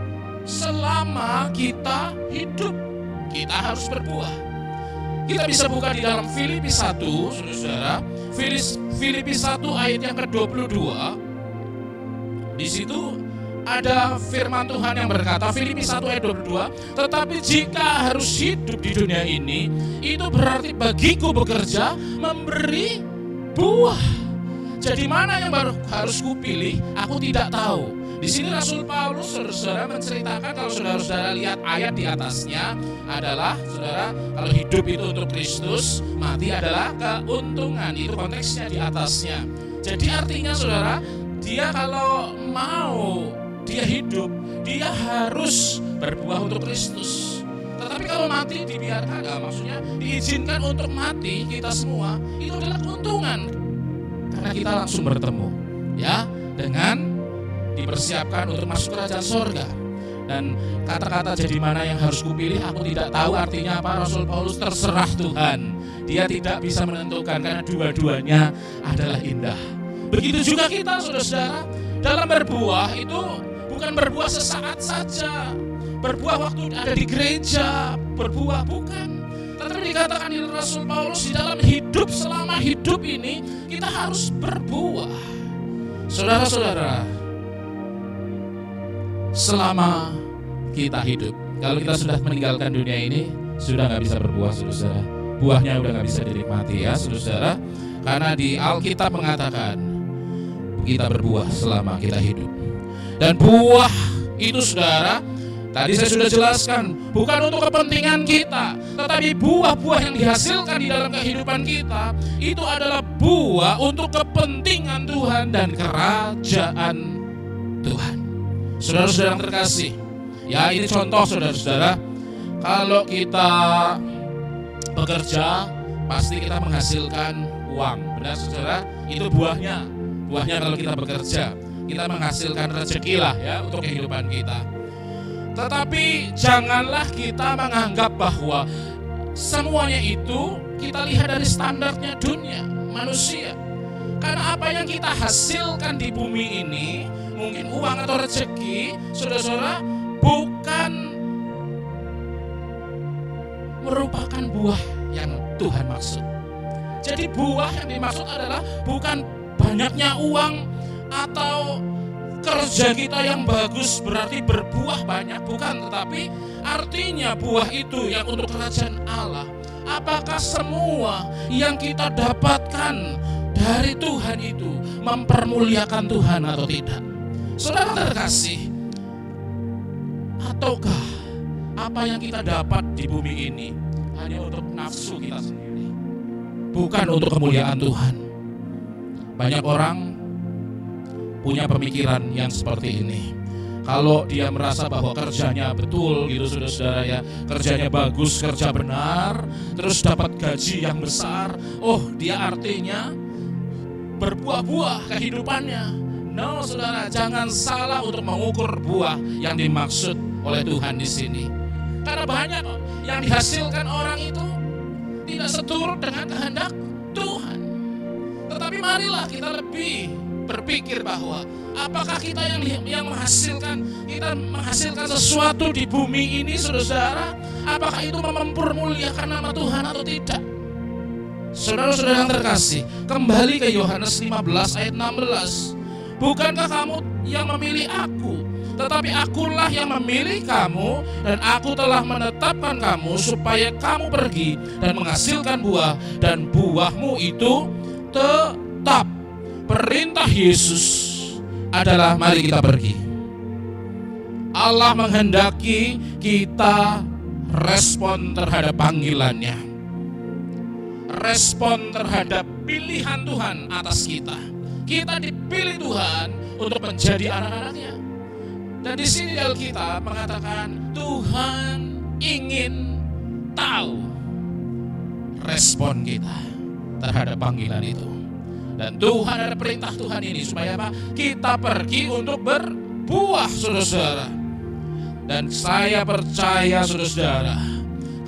selama kita hidup, kita harus berbuah. Kita bisa buka di dalam Filipi 1, saudara. Filipi 1 ayat yang ke-22. Di situ ada firman Tuhan yang berkata, Filipi 1 ayat 22, tetapi jika harus hidup di dunia ini, itu berarti bagiku bekerja memberi buah. Jadi mana yang harus kupilih, aku tidak tahu. Di sini Rasul Paulus, saudara, menceritakan, kalau saudara-saudara lihat ayat di atasnya adalah, saudara, kalau hidup itu untuk Kristus, mati adalah keuntungan. Itu konteksnya di atasnya. Jadi artinya, saudara, dia kalau mau dia hidup, dia harus berbuah untuk Kristus. Tetapi kalau mati dibiarkan, maksudnya diizinkan untuk mati kita semua, itu adalah keuntungan. Karena kita langsung bertemu, ya, dengan dipersiapkan untuk masuk kerajaan sorga. Dan kata-kata jadi mana yang harus kupilih, aku tidak tahu artinya apa. Rasul Paulus terserah Tuhan. Dia tidak bisa menentukan karena dua-duanya adalah indah. Begitu juga kita, saudara-saudara, dalam berbuah itu bukan berbuah sesaat saja, berbuah waktu ada di gereja, berbuah bukan. Tetapi dikatakan di Rasul Paulus, di dalam hidup, selama hidup ini kita harus berbuah. Saudara-saudara, selama kita hidup, kalau kita sudah meninggalkan dunia ini, sudah gak bisa berbuah, saudara. Buahnya udah gak bisa dinikmati, ya, saudara. Karena di Alkitab mengatakan kita berbuah selama kita hidup. Dan buah itu, saudara, tadi saya sudah jelaskan, bukan untuk kepentingan kita, tetapi buah-buah yang dihasilkan di dalam kehidupan kita itu adalah buah untuk kepentingan Tuhan dan kerajaan Tuhan. Saudara-saudara yang terkasih, ya ini contoh, saudara-saudara, kalau kita bekerja pasti kita menghasilkan uang, benar saudara? Itu buahnya kalau kita bekerja, kita menghasilkan rezeki lah, ya, untuk kehidupan kita. Tetapi janganlah kita menganggap bahwa semuanya itu kita lihat dari standarnya dunia, manusia. Karena apa yang kita hasilkan di bumi ini, mungkin uang atau rezeki, saudara-saudara, bukan merupakan buah yang Tuhan maksud. Jadi buah yang dimaksud adalah bukan banyaknya uang atau kerja kita yang bagus berarti berbuah banyak, bukan. Tetapi artinya buah itu yang untuk kerajaan Allah. Apakah semua yang kita dapatkan dari Tuhan itu mempermuliakan Tuhan atau tidak? Saudara terkasih, ataukah apa yang kita dapat di bumi ini hanya untuk nafsu kita sendiri, bukan untuk kemuliaan Tuhan? Banyak orang punya pemikiran yang seperti ini. Kalau dia merasa bahwa kerjanya betul gitu, saudara-saudara ya, kerjanya bagus, kerja benar, terus dapat gaji yang besar, oh dia artinya berbuah-buah kehidupannya. No, saudara, jangan salah untuk mengukur buah yang dimaksud oleh Tuhan di sini. Karena banyak yang dihasilkan orang itu tidak seturut dengan kehendak Tuhan. Tetapi marilah kita lebih berpikir bahwa apakah kita yang menghasilkan sesuatu di bumi ini, saudara, apakah itu mempermuliakan nama Tuhan atau tidak? Saudara-saudara yang terkasih, kembali ke Yohanes 15 ayat 16. Bukankah kamu yang memilih aku, tetapi akulah yang memilih kamu, dan aku telah menetapkan kamu supaya kamu pergi dan menghasilkan buah, dan buahmu itu tetap. Perintah Yesus adalah mari kita pergi. Allah menghendaki kita respon terhadap panggilannya, respon terhadap pilihan Tuhan atas kita. Kita dipilih Tuhan untuk menjadi anak-anaknya. Dan di sini Alkitab mengatakan Tuhan ingin tahu respon kita terhadap panggilan itu. Dan Tuhan, ada perintah Tuhan ini supaya apa? Kita pergi untuk berbuah, saudara-saudara. Dan saya percaya, saudara-saudara,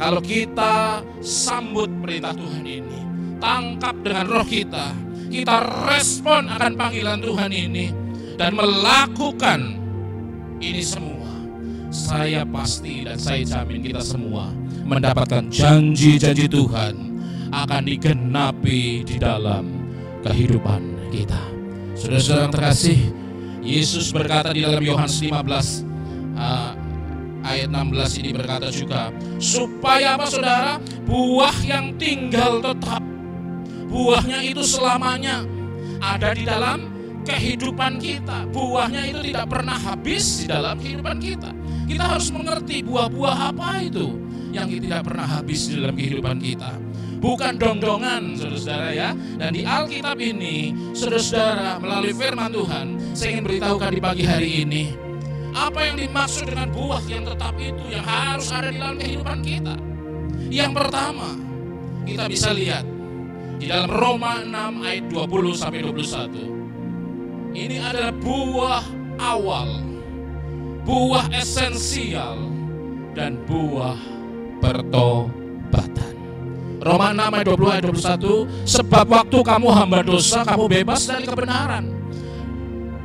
kalau kita sambut perintah Tuhan ini, tangkap dengan roh kita respon akan panggilan Tuhan ini dan melakukan ini semua, saya pasti dan saya jamin kita semua mendapatkan janji-janji Tuhan akan digenapi di dalam kehidupan kita. Saudara-saudara yang terkasih, Yesus berkata di dalam Yohanes 15 ayat 16 ini berkata juga, supaya apa saudara? Buah yang tinggal tetap, buahnya itu selamanya ada di dalam kehidupan kita. Buahnya itu tidak pernah habis di dalam kehidupan kita. Kita harus mengerti buah-buah apa itu yang tidak pernah habis di dalam kehidupan kita. Bukan dong-dongan, saudara-saudara ya. Dan di Alkitab ini, saudara-saudara, melalui firman Tuhan, saya ingin beritahukan di pagi hari ini, apa yang dimaksud dengan buah yang tetap itu, yang harus ada di dalam kehidupan kita. Yang pertama, kita bisa lihat di dalam Roma 6 ayat 20-21. Ini adalah buah awal, buah esensial, dan buah pertobatan. Roma 6 ayat 20 ayat 21, sebab waktu kamu hamba dosa, kamu bebas dari kebenaran.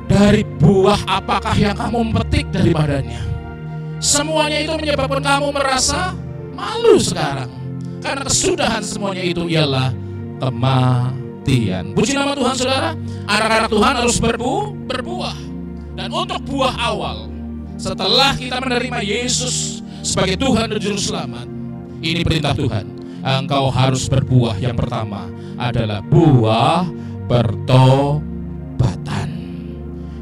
Dari buah apakah yang kamu memetik daripadanya? Semuanya itu menyebabkan kamu merasa malu sekarang. Karena kesudahan semuanya itu ialah kematian. Puji nama Tuhan, saudara. Anak-anak Tuhan harus berbuah. Dan untuk buah awal, setelah kita menerima Yesus sebagai Tuhan dan Juru Selamat, ini perintah Tuhan. Engkau harus berbuah. Yang pertama adalah buah pertobatan.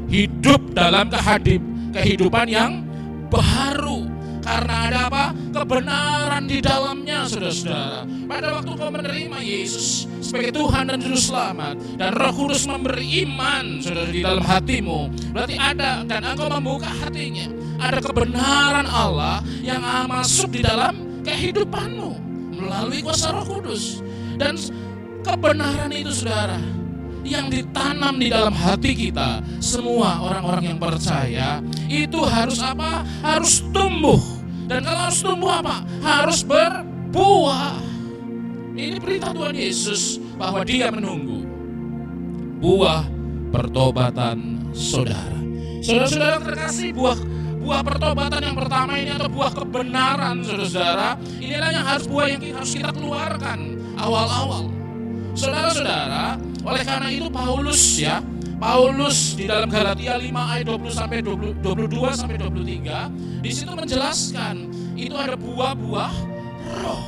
Hidup dalam kehidupan yang baru. Karena ada apa? Kebenaran di dalamnya, saudara-saudara. Pada waktu kau menerima Yesus sebagai Tuhan dan Juru Selamat, dan Roh Kudus memberi iman, saudara, di dalam hatimu, berarti ada, dan engkau membuka hatinya, ada kebenaran Allah yang masuk di dalam kehidupanmu melalui kuasa Roh Kudus. Dan kebenaran itu, saudara, yang ditanam di dalam hati kita, semua orang-orang yang percaya itu harus apa? Harus tumbuh. Dan kalau harus tumbuh apa? Harus berbuah. Ini perintah Tuhan Yesus bahwa Dia menunggu buah pertobatan saudara. Saudara-saudara terkasih, buah pertobatan yang pertama ini atau buah kebenaran, saudara-saudara, inilah yang buah yang harus kita keluarkan awal-awal. Saudara-saudara, oleh karena itu Paulus di dalam Galatia 5 ayat 20 sampai 22 sampai 23 di situ menjelaskan itu ada buah-buah roh.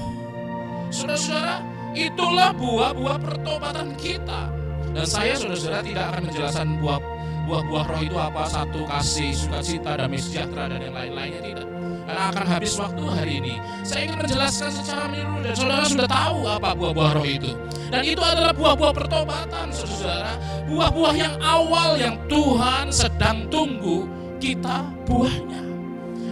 Saudara-saudara, itulah buah-buah pertobatan kita. Dan saya, saudara-saudara, tidak akan menjelaskan buah-buah roh itu apa, satu kasih, sukacita, damai sejahtera, dan yang lain-lainnya, tidak. Karena akan habis waktu hari ini. Saya ingin menjelaskan secara menyeluruh dan saudara sudah tahu apa buah-buah roh itu. Dan itu adalah buah-buah pertobatan, saudara. Buah-buah yang awal yang Tuhan sedang tunggu kita buahnya.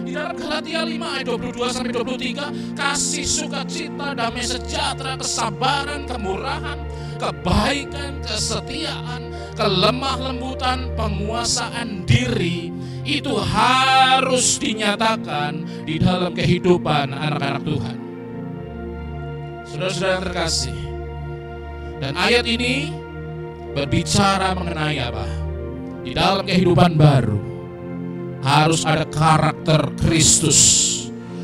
Di dalam Galatia 5 ayat 22 sampai 23, kasih, sukacita, damai sejahtera, kesabaran, kemurahan, kebaikan, kesetiaan, kelemah lembutan, penguasaan diri, itu harus dinyatakan di dalam kehidupan anak-anak Tuhan. Saudara-saudara yang terkasih, dan ayat ini berbicara mengenai apa? Di dalam kehidupan baru harus ada karakter Kristus,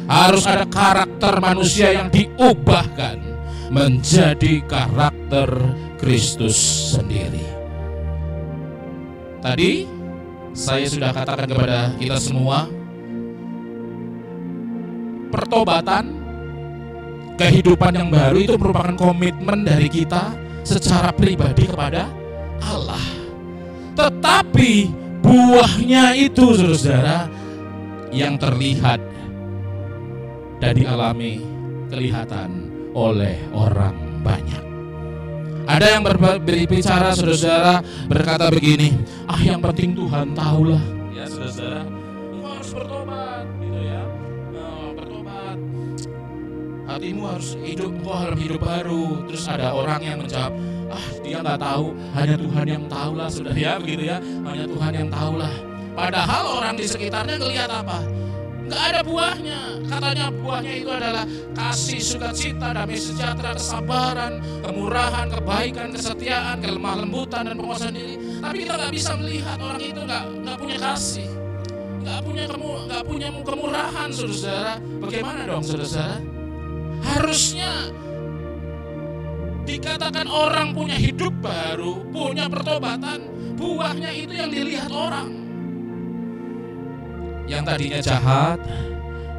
harus ada karakter manusia yang diubahkan menjadi karakter Kristus sendiri. Tadi saya sudah katakan kepada kita semua, pertobatan, kehidupan yang baru itu merupakan komitmen dari kita secara pribadi kepada Allah. Tetapi buahnya itu, saudara-saudara, yang terlihat dan dialami, kelihatan oleh orang banyak. Ada yang berbicara, saudara-saudara, berkata begini, yang penting Tuhan tahulah. Ya, saudara-saudara, engkau harus bertobat, gitu ya. Bertobat, hatimu harus hidup, engkau harus hidup baru. Terus ada orang yang menjawab, dia nggak tahu, hanya Tuhan yang tahulah, saudara, ya, begitu ya. Hanya Tuhan yang tahulah. Padahal orang di sekitarnya ngelihat apa? Nggak ada buahnya. Katanya buahnya itu adalah kasih, sukacita, damai sejahtera, kesabaran, kemurahan, kebaikan, kesetiaan, kelemah lembutan, dan penguasaan diri. Tapi kita nggak bisa melihat orang itu nggak punya kasih, nggak punya kemurahan, saudara. Bagaimana dong, saudara? Harusnya dikatakan orang punya hidup baru, punya pertobatan, buahnya itu yang dilihat orang. Yang tadinya jahat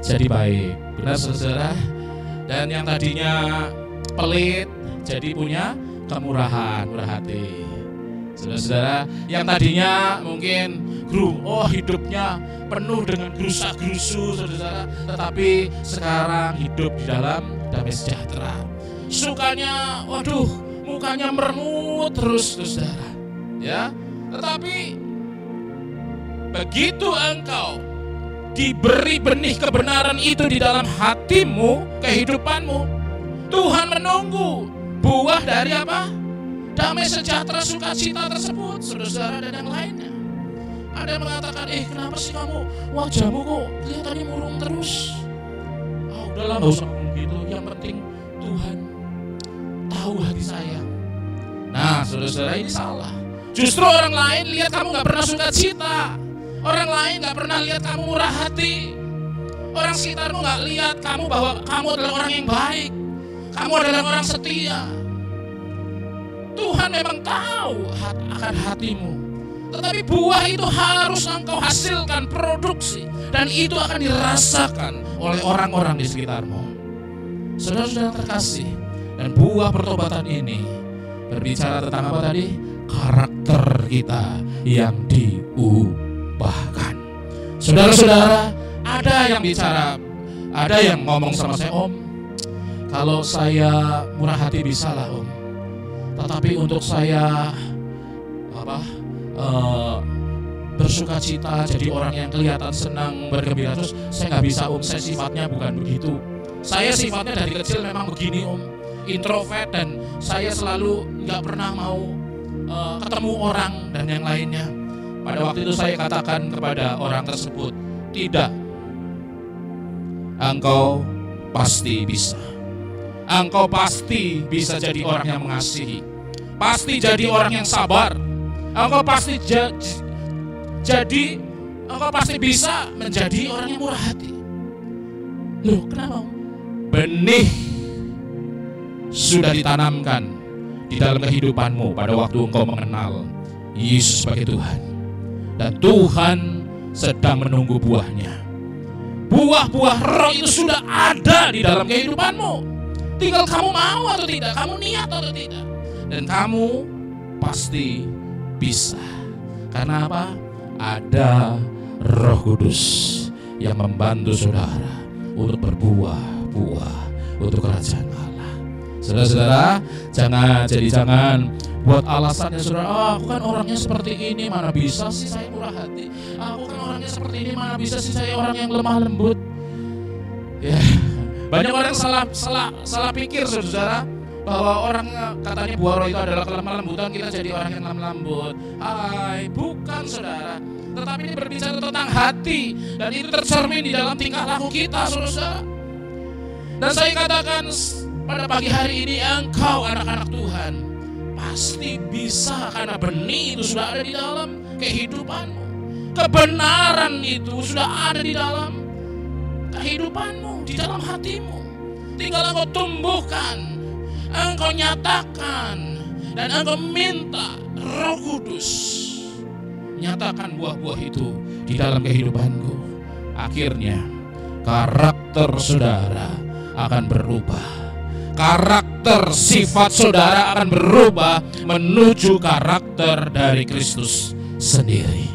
jadi baik, benar, saudara. Dan yang tadinya pelit jadi punya kemurahan, murah hati, saudara-saudara. Yang tadinya mungkin hidupnya penuh dengan gerusa-gerusu, saudara, tetapi sekarang hidup di dalam damai sejahtera. Sukanya, mukanya merengut terus, saudara, ya. Tetapi begitu engkau diberi benih kebenaran itu di dalam hatimu, kehidupanmu, Tuhan menunggu buah dari apa? Damai sejahtera, sukacita tersebut, saudara, dan yang lainnya. Ada yang mengatakan, kenapa sih kamu wajahmu kok kelihatannya murung terus? Udahlah, nggak usah ngomong gitu. Yang penting Tuhan tahu hati saya. Nah, saudara-saudara, ini salah. Justru orang lain lihat kamu nggak pernah sukacita. Orang lain gak pernah lihat kamu murah hati. Orang sekitarmu gak lihat kamu bahwa kamu adalah orang yang baik. Kamu adalah orang setia. Tuhan memang tahu akan hatimu. Tetapi buah itu harus engkau hasilkan, produksi. Dan itu akan dirasakan oleh orang-orang di sekitarmu. Saudara-saudara terkasih, dan buah pertobatan ini berbicara tentang apa tadi? Karakter kita yang diubahkan. Saudara-saudara, ada yang bicara, ada yang ngomong sama saya, Om, kalau saya murah hati bisa lah, Om. Tetapi untuk saya bersukacita, jadi orang yang kelihatan senang, bergembira terus, saya nggak bisa, Om. Saya sifatnya bukan begitu. Saya sifatnya dari kecil memang begini, Om, introvert, dan saya selalu nggak pernah mau ketemu orang dan yang lainnya. Pada waktu itu saya katakan kepada orang tersebut, tidak, engkau pasti bisa. engkau pasti bisa jadi orang yang mengasihi, pasti jadi orang yang sabar, engkau pasti engkau pasti bisa menjadi orang yang murah hati. Loh, kenapa? Benih sudah ditanamkan di dalam kehidupanmu pada waktu engkau mengenal Yesus sebagai Tuhan. Dan Tuhan sedang menunggu buahnya. Buah-buah roh itu sudah ada di dalam kehidupanmu. Tinggal kamu mau atau tidak, kamu niat atau tidak. Dan kamu pasti bisa. Karena apa? Ada Roh Kudus yang membantu saudara untuk berbuah-buah untuk kerajaan Allah. Saudara-saudara, jangan buat alasannya saudara, aku kan orangnya seperti ini, mana bisa sih saya murah hati. Aku kan orangnya seperti ini, mana bisa sih saya orang yang lemah lembut. Ya, banyak orang salah pikir saudara, bahwa orang katanya buah roh itu adalah kelemah lembutan, kita jadi orang yang lemah lembut. Hai, bukan saudara. Tetapi ini berbicara tentang hati, dan itu tercermin di dalam tingkah laku kita, saudara. Dan saya katakan pada pagi hari ini, engkau anak-anak Tuhan pasti bisa, karena benih itu sudah ada di dalam kehidupanmu. Kebenaran itu sudah ada di dalam kehidupanmu, di dalam hatimu. Tinggal engkau tumbuhkan, engkau nyatakan, dan engkau minta Roh Kudus nyatakan buah-buah itu di dalam kehidupanku. Akhirnya karakter saudara akan berubah. Karakter sifat saudara akan berubah menuju karakter dari Kristus sendiri.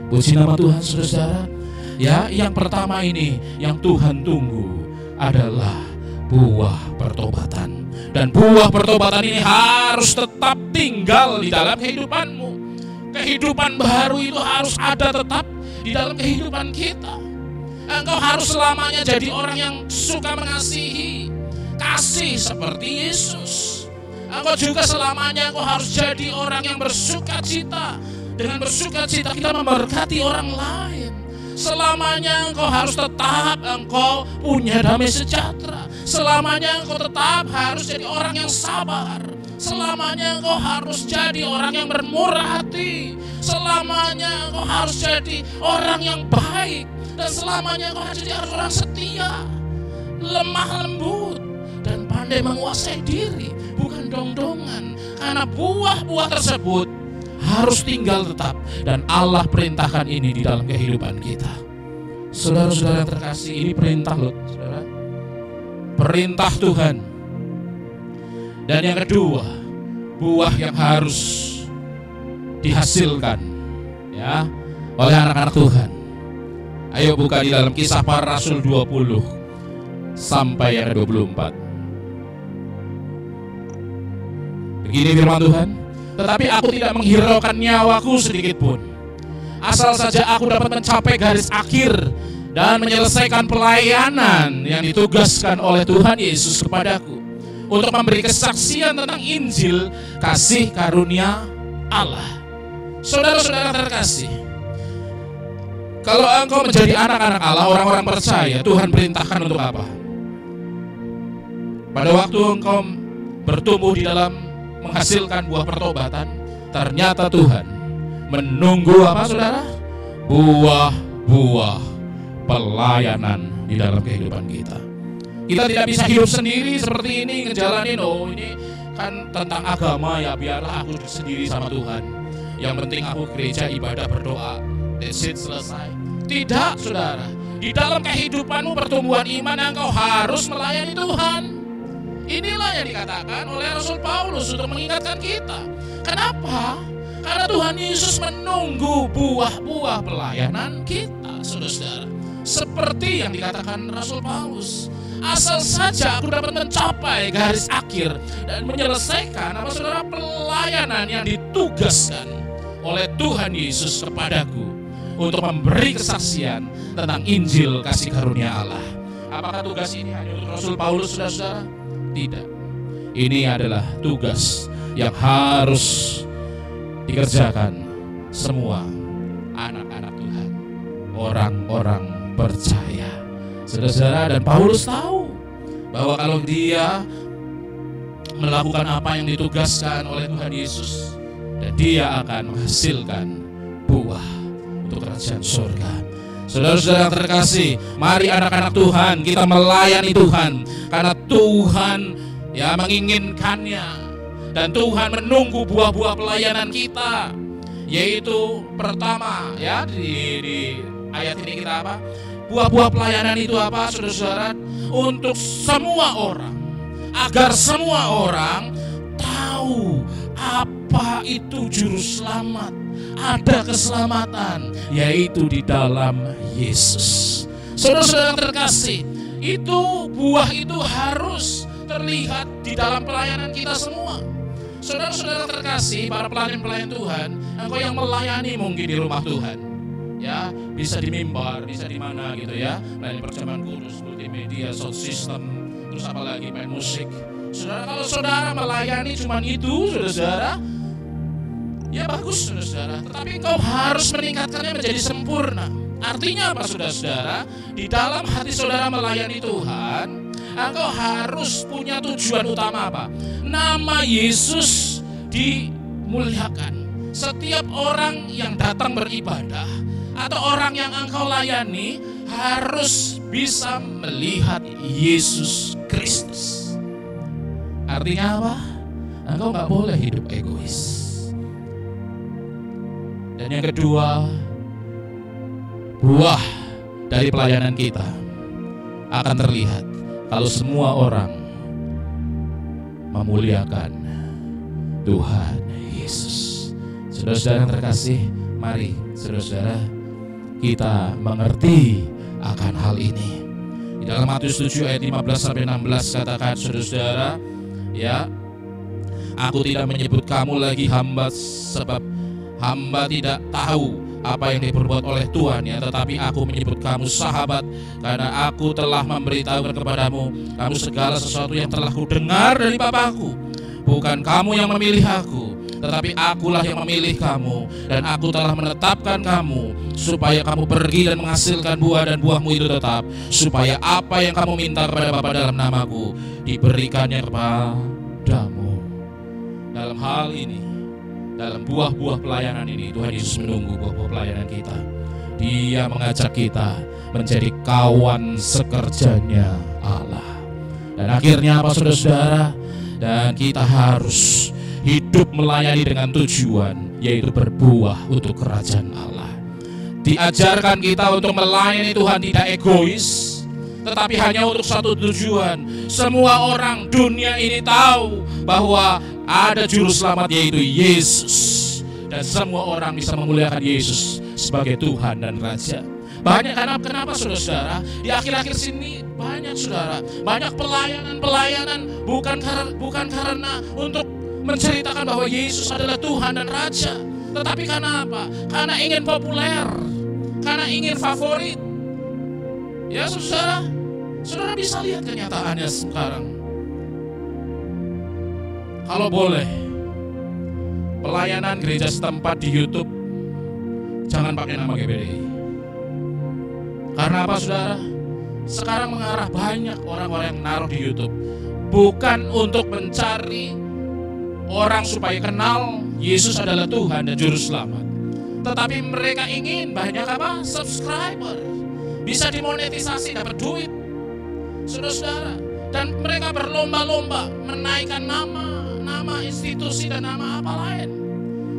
Puji nama Tuhan saudara. Ya, yang pertama ini yang Tuhan tunggu adalah buah pertobatan. Dan buah pertobatan ini harus tetap tinggal di dalam kehidupanmu. Kehidupan baru itu harus ada tetap di dalam kehidupan kita. Engkau harus selamanya jadi orang yang suka mengasihi, kasih seperti Yesus. Engkau juga selamanya engkau harus jadi orang yang bersuka cita. Dengan bersuka cita kita memberkati orang lain. Selamanya engkau harus tetap engkau punya damai sejahtera. Selamanya engkau tetap harus jadi orang yang sabar. Selamanya engkau harus jadi orang yang bermurah hati. Selamanya engkau harus jadi orang yang baik. Dan selamanya engkau harus jadi orang setia, lemah lembut, dan pandai menguasai diri, bukan dong-dongan. Karena buah-buah tersebut harus tinggal tetap, dan Allah perintahkan ini di dalam kehidupan kita. Saudara-saudara yang terkasih, ini perintah loh, saudara. Perintah Tuhan. Dan yang kedua, buah yang harus dihasilkan ya oleh anak-anak Tuhan. Ayo buka di dalam Kisah Para Rasul 20 sampai yang 24. Begini firman Tuhan, tetapi aku tidak menghiraukan nyawaku sedikit pun, asal saja aku dapat mencapai garis akhir dan menyelesaikan pelayanan yang ditugaskan oleh Tuhan Yesus kepadaku, untuk memberi kesaksian tentang Injil kasih karunia Allah. Saudara-saudara terkasih, kalau engkau menjadi anak-anak Allah, orang-orang percaya, Tuhan perintahkan untuk apa? Pada waktu engkau bertumbuh di dalam menghasilkan buah pertobatan, ternyata Tuhan menunggu apa saudara? Buah-buah pelayanan di dalam kehidupan kita. Kita tidak bisa hidup sendiri seperti ini, ngejalanin, oh ini kan tentang agama ya, biarlah aku sendiri sama Tuhan. Yang penting aku gereja, ibadah, berdoa, that's it, selesai. Tidak saudara, di dalam kehidupanmu pertumbuhan iman engkau harus melayani Tuhan. Inilah yang dikatakan oleh Rasul Paulus untuk mengingatkan kita. Kenapa? Karena Tuhan Yesus menunggu buah-buah pelayanan kita, saudara-saudara. Seperti yang dikatakan Rasul Paulus, asal saja aku dapat mencapai garis akhir dan menyelesaikan apa saudara pelayanan yang ditugaskan oleh Tuhan Yesus kepadaku untuk memberi kesaksian tentang Injil kasih karunia Allah. Apakah tugas ini hanya untuk Rasul Paulus, saudara-saudara? Tidak. Ini adalah tugas yang harus dikerjakan semua anak-anak Tuhan, orang-orang percaya. Saudara-saudara, dan Paulus tahu bahwa kalau dia melakukan apa yang ditugaskan oleh Tuhan Yesus, dan dia akan menghasilkan buah untuk kerajaan surga. Saudara-saudara terkasih, mari anak-anak Tuhan kita melayani Tuhan, karena Tuhan ya menginginkannya, dan Tuhan menunggu buah-buah pelayanan kita. Yaitu pertama ya di ayat ini kita apa? Buah-buah pelayanan itu apa, saudara-saudara? Untuk semua orang, agar semua orang tahu apa itu juru selamat. Ada keselamatan, yaitu di dalam Yesus. Saudara-saudara terkasih, itu buah itu harus terlihat di dalam pelayanan kita semua. Saudara-saudara terkasih, para pelayan-pelayan Tuhan, engkau yang melayani mungkin di rumah Tuhan, ya bisa di mimbar, bisa di mana gitu ya, melayani perjamuan kudus, multimedia, sound system, terus apa lagi, main musik. Saudara, kalau saudara melayani cuman itu, saudara, ya bagus, saudara. Tetapi engkau harus meningkatkannya menjadi sempurna. Artinya apa, saudara-saudara? Di dalam hati saudara melayani Tuhan, engkau harus punya tujuan utama apa? Nama Yesus dimuliakan. Setiap orang yang datang beribadah atau orang yang engkau layani harus bisa melihat Yesus Kristus. Artinya apa? Engkau gak boleh hidup egois. Dan yang kedua, buah dari pelayanan kita akan terlihat kalau semua orang memuliakan Tuhan Yesus. Saudara-saudara yang terkasih, mari saudara-saudara kita mengerti akan hal ini. Di dalam Matius 7 ayat 15-16 katakan, saudara-saudara, ya, aku tidak menyebut kamu lagi hamba, sebab hamba tidak tahu apa yang diperbuat oleh Tuhan ya, tetapi aku menyebut kamu sahabat, karena aku telah memberitahukan kepadamu kamu segala sesuatu yang telah kudengar dari Bapakku. Bukan kamu yang memilih aku, tetapi akulah yang memilih kamu, dan aku telah menetapkan kamu supaya kamu pergi dan menghasilkan buah, dan buahmu itu tetap, supaya apa yang kamu minta kepada Bapa dalam namaku diberikannya kepadamu. Dalam hal ini, dalam buah-buah pelayanan ini, Tuhan Yesus menunggu buah-buah pelayanan kita. Dia mengajak kita menjadi kawan sekerjanya Allah. Dan akhirnya apa, saudara-saudara? Dan kita harus hidup melayani dengan tujuan, yaitu berbuah untuk kerajaan Allah. Diajarkan kita untuk melayani Tuhan tidak egois, tetapi hanya untuk satu tujuan. Semua orang dunia ini tahu bahwa ada juru selamat, yaitu Yesus, dan semua orang bisa memuliakan Yesus sebagai Tuhan dan Raja. Banyak kenapa saudara? Di akhir-akhir sini banyak saudara, banyak pelayanan bukan karena untuk menceritakan bahwa Yesus adalah Tuhan dan Raja, tetapi karena apa? Karena ingin populer, karena ingin favorit. Ya saudara bisa lihat kenyataannya sekarang. Kalau boleh, pelayanan gereja setempat di YouTube jangan pakai nama GBDI. Karena apa, saudara? Sekarang mengarah banyak orang-orang yang naruh di YouTube bukan untuk mencari orang supaya kenal Yesus adalah Tuhan dan Juru Selamat, tetapi mereka ingin banyak apa? Subscriber, bisa dimonetisasi, dapat duit, saudara-saudara. Dan mereka berlomba-lomba menaikkan nama institusi dan nama apa lain,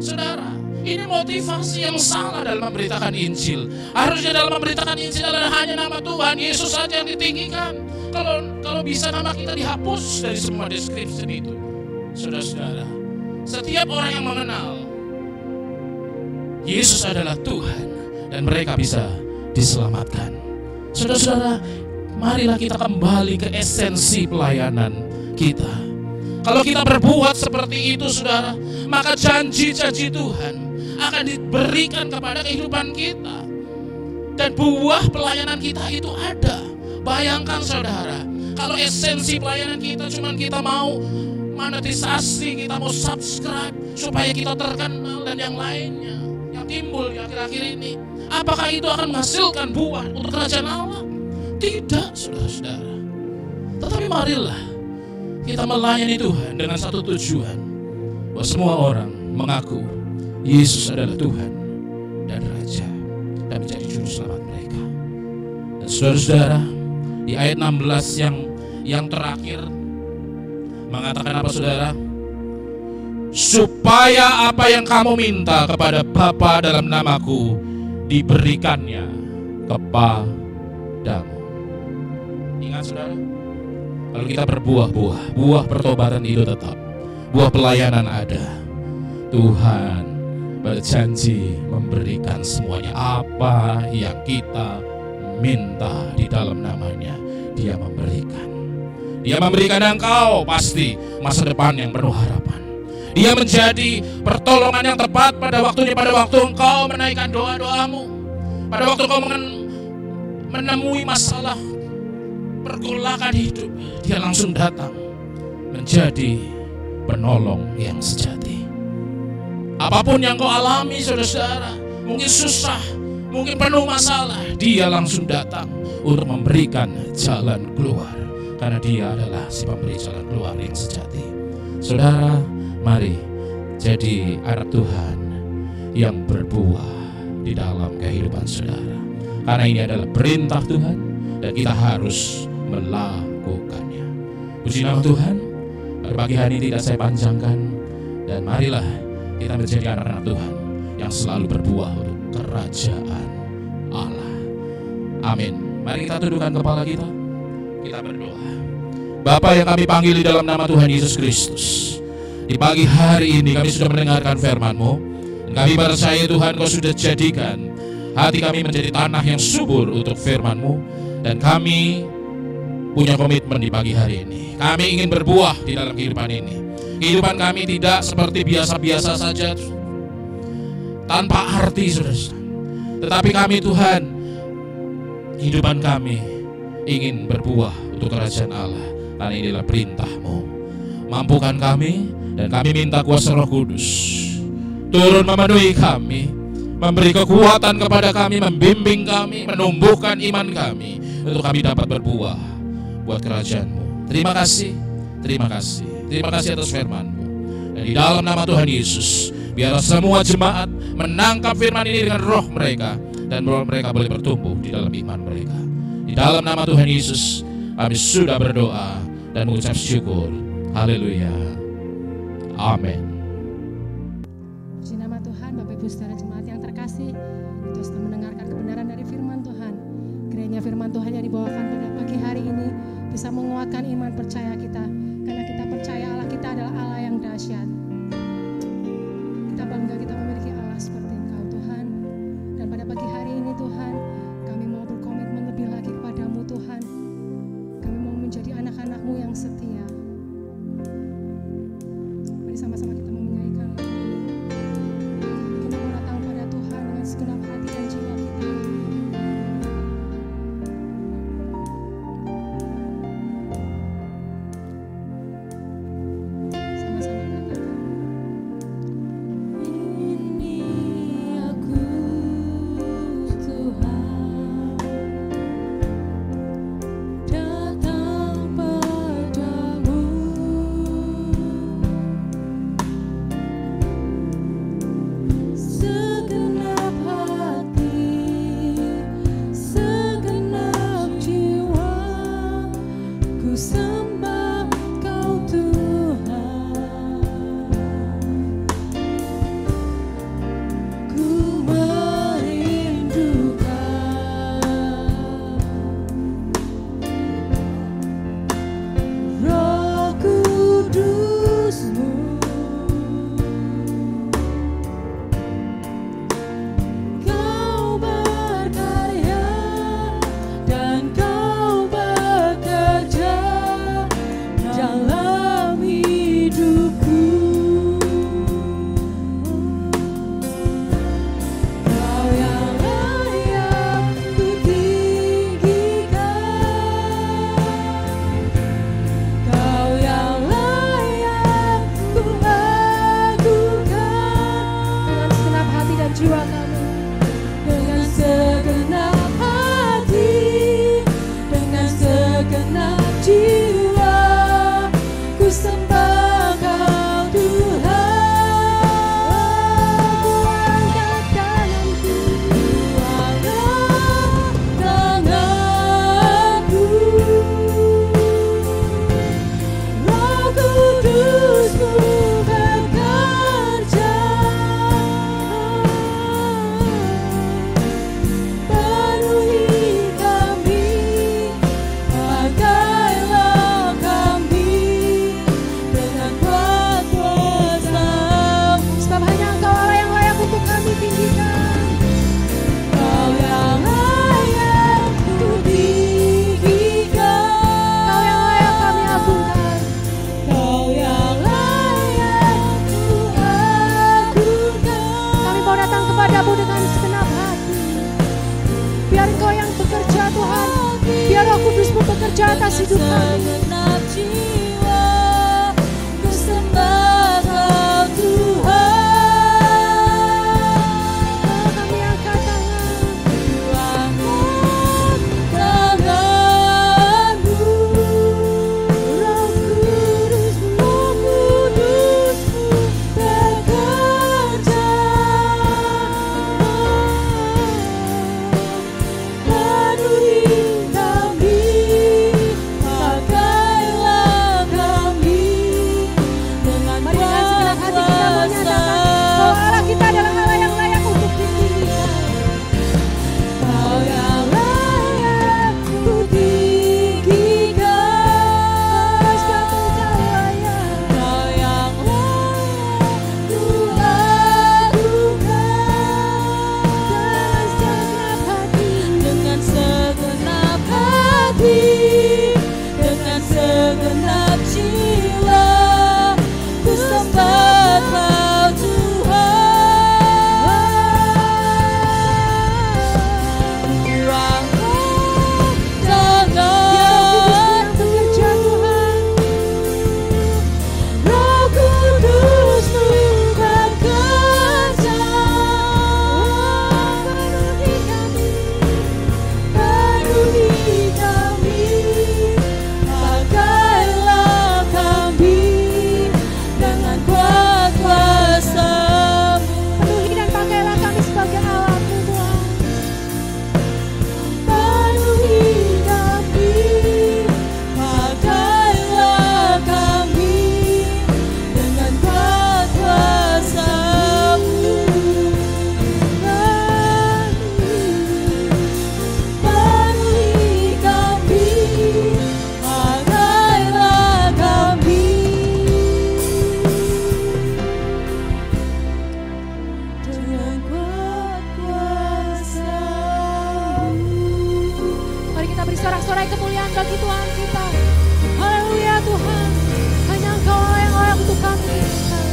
saudara. Ini motivasi yang salah dalam memberitakan Injil. Harusnya dalam memberitakan Injil adalah hanya nama Tuhan Yesus saja yang ditinggikan. Kalau bisa nama kita dihapus dari semua deskripsi itu. Saudara-saudara, setiap orang yang mengenal Yesus adalah Tuhan dan mereka bisa diselamatkan. Saudara-saudara, marilah kita kembali ke esensi pelayanan kita. Kalau kita berbuat seperti itu, saudara, maka janji-janji Tuhan akan diberikan kepada kehidupan kita. Dan buah pelayanan kita itu ada. Bayangkan saudara, kalau esensi pelayanan kita cuma kita mau monetisasi, kita mau subscribe supaya kita terkenal dan yang lainnya yang timbul di akhir-akhir ini, apakah itu akan menghasilkan buah untuk kerajaan Allah? Tidak, saudara-saudara. Tetapi marilah Kita melayani Tuhan dengan satu tujuan, bahwa semua orang mengaku Yesus adalah Tuhan dan Raja dan menjadi juru selamat mereka. Dan saudara-saudara, di ayat 16 yang terakhir mengatakan apa saudara? Supaya apa yang kamu minta kepada Bapa dalam namaku diberikannya kepadamu. Ingat saudara, kalau kita berbuah-buah, buah pertobatan itu tetap, buah pelayanan ada. Tuhan berjanji memberikan semuanya apa yang kita minta di dalam namanya. Dia memberikan. Dia memberikan engkau pasti masa depan yang penuh harapan. Dia menjadi pertolongan yang tepat pada waktunya, pada waktu engkau menaikkan doa-doamu, pada waktu engkau menemui masalah pergolakan hidup. Dia langsung datang menjadi penolong yang sejati. Apapun yang kau alami saudara-saudara, mungkin susah, mungkin penuh masalah, dia langsung datang untuk memberikan jalan keluar, karena dia adalah si pemberi jalan keluar yang sejati. Saudara, mari jadi anak Tuhan yang berbuah di dalam kehidupan saudara, karena ini adalah perintah Tuhan dan kita harus melakukannya. Puji nama Tuhan. Pada pagi hari ini tidak saya panjangkan, dan marilah kita menjadi anak-anak Tuhan yang selalu berbuah untuk kerajaan Allah. Amin. Mari kita tundukkan kepala kita, kita berdoa. Bapa yang kami panggil di dalam nama Tuhan Yesus Kristus, di pagi hari ini kami sudah mendengarkan firman-Mu, dan kami percaya Tuhan Kau sudah jadikan hati kami menjadi tanah yang subur untuk firman-Mu, dan kami punya komitmen di pagi hari ini. Kami ingin berbuah di dalam kehidupan ini. Kehidupan kami tidak seperti biasa-biasa saja, tanpa arti saudara. Tetapi kami Tuhan, kehidupan kami ingin berbuah untuk kerajaan Allah, karena inilah perintah-Mu. Mampukan kami, dan kami minta kuasa Roh Kudus turun memenuhi kami, memberi kekuatan kepada kami, membimbing kami, menumbuhkan iman kami, untuk kami dapat berbuah buat kerajaan-Mu. Terima kasih, terima kasih, terima kasih atas firman-Mu. Dan di dalam nama Tuhan Yesus, biarlah semua jemaat menangkap firman ini dengan roh mereka, dan roh mereka boleh bertumbuh di dalam iman mereka. Di dalam nama Tuhan Yesus, kami sudah berdoa dan mengucap syukur. Haleluya. Amin. Puji nama Tuhan. Bapak Ibu saudara jemaat yang terkasih, kita sudah mendengarkan kebenaran dari firman Tuhan. Kiranya firman Tuhan yang dibawakan pada pagi hari ini bisa menguatkan iman percaya kita, karena kita percaya Allah kita adalah Allah yang dahsyat. Kita bangga kita memiliki Allah seperti Engkau Tuhan. Dan pada pagi hari ini Tuhan, kami mau berkomitmen lebih lagi kepadamu Tuhan. Kami mau menjadi anak-anak-Mu yang setia. Mari sama-sama kita menyanyikan lagu ini. Kita mau datang pada Tuhan dengan segenap hati dan jiwa kita. Sama-sama katakan. Biar Roh Kudus-Mu bekerja atas hidup kami. Segenap jiwa ku sembah Kau Tuhan. Kami angkat tangan. Angkat tangan-Mu, Roh Kudus-Mu, Roh Kudus-Mu bekerja. Penuhi kami, pakailah kami dengan Mari dengan segenap hati kita menyatakan bahwa Allah kita adalah Allah yang layak untuk ditinggikan. Kau yang layak kutinggikan. Kau yang layak kuagukan. Dengan segenap hati, dengan segenap jiwa, ku sembah Kau Tuhan. Angkat tangan, Bekerja Tuhan. Roh Kudus-Mu bekerja. Penuhi kami, pakailah kami dengan kuat kuasa-Mu. Penuhi dan pakailah kami sebagai Allah-Mu Tuhan. Penuhi kami, pakailah kami dengan kuat kuasa-Mu. Penuhi kami, pakailah kami dengan kuat kuasa-Mu. Mari kita beri sorak-sorai kemuliaan bagi Tuhan kita. Haleluya Tuhan. Hanya Engkau Allah yang layak untuk kami tinggikan.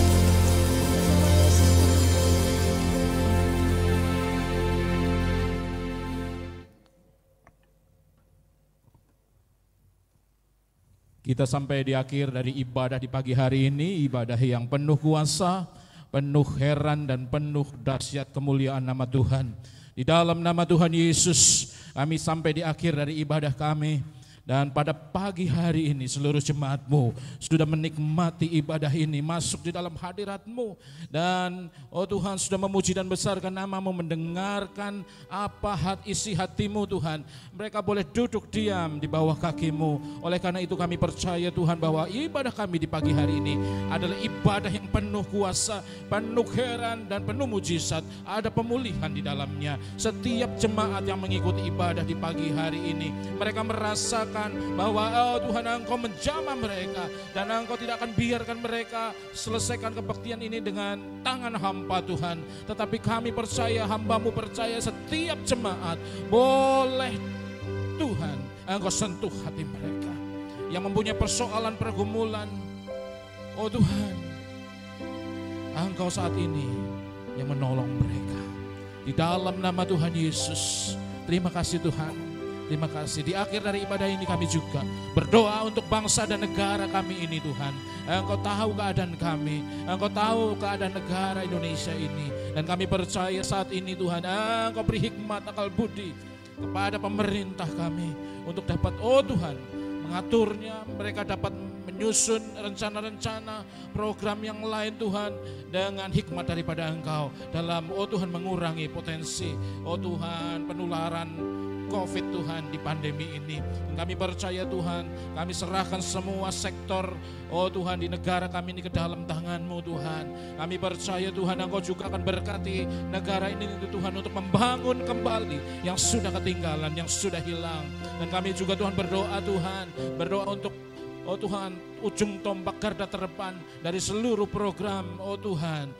Kita sampai di akhir dari ibadah di pagi hari ini, ibadah yang penuh kuasa, penuh heran dan penuh dahsyat kemuliaan nama Tuhan. Di dalam nama Tuhan Yesus, kami sampai di akhir dari ibadah kami. Dan pada pagi hari ini seluruh jemaat-Mu sudah menikmati ibadah ini, masuk di dalam hadirat-Mu. Dan oh Tuhan sudah memuji dan besarkan nama-Mu, mendengarkan apa isi hati-Mu Tuhan. Mereka boleh duduk diam di bawah kaki-Mu. Oleh karena itu kami percaya Tuhan bahwa ibadah kami di pagi hari ini adalah ibadah yang penuh kuasa, penuh heran dan penuh mujizat. Ada pemulihan di dalamnya. Setiap jemaat yang mengikuti ibadah di pagi hari ini, mereka merasakan bahwa oh Tuhan Engkau menjamah mereka dan Engkau tidak akan biarkan mereka selesaikan kebaktian ini dengan tangan hampa Tuhan. Tetapi kami percaya, hamba-Mu percaya setiap jemaat boleh Tuhan Engkau sentuh hati mereka yang mempunyai persoalan pergumulan. Oh Tuhan, Engkau saat ini yang menolong mereka. Di dalam nama Tuhan Yesus, terima kasih Tuhan. Terima kasih. Di akhir dari ibadah ini kami juga berdoa untuk bangsa dan negara kami ini Tuhan. Engkau tahu keadaan kami. Engkau tahu keadaan negara Indonesia ini. Dan kami percaya saat ini Tuhan, Engkau beri hikmat akal budi kepada pemerintah kami. Untuk dapat, oh Tuhan, mengaturnya. Mereka dapat menyusun rencana-rencana program yang lain Tuhan. Dengan hikmat daripada Engkau. Dalam, oh Tuhan, mengurangi potensi, oh Tuhan, penularan COVID Tuhan di pandemi ini. Kami percaya Tuhan, kami serahkan semua sektor, oh Tuhan, di negara kami ini ke dalam tangan-Mu Tuhan. Kami percaya Tuhan, Engkau juga akan berkati negara ini Tuhan untuk membangun kembali yang sudah ketinggalan, yang sudah hilang. Dan kami juga Tuhan berdoa Tuhan, berdoa untuk oh Tuhan, ujung tombak garda terdepan dari seluruh program, oh Tuhan,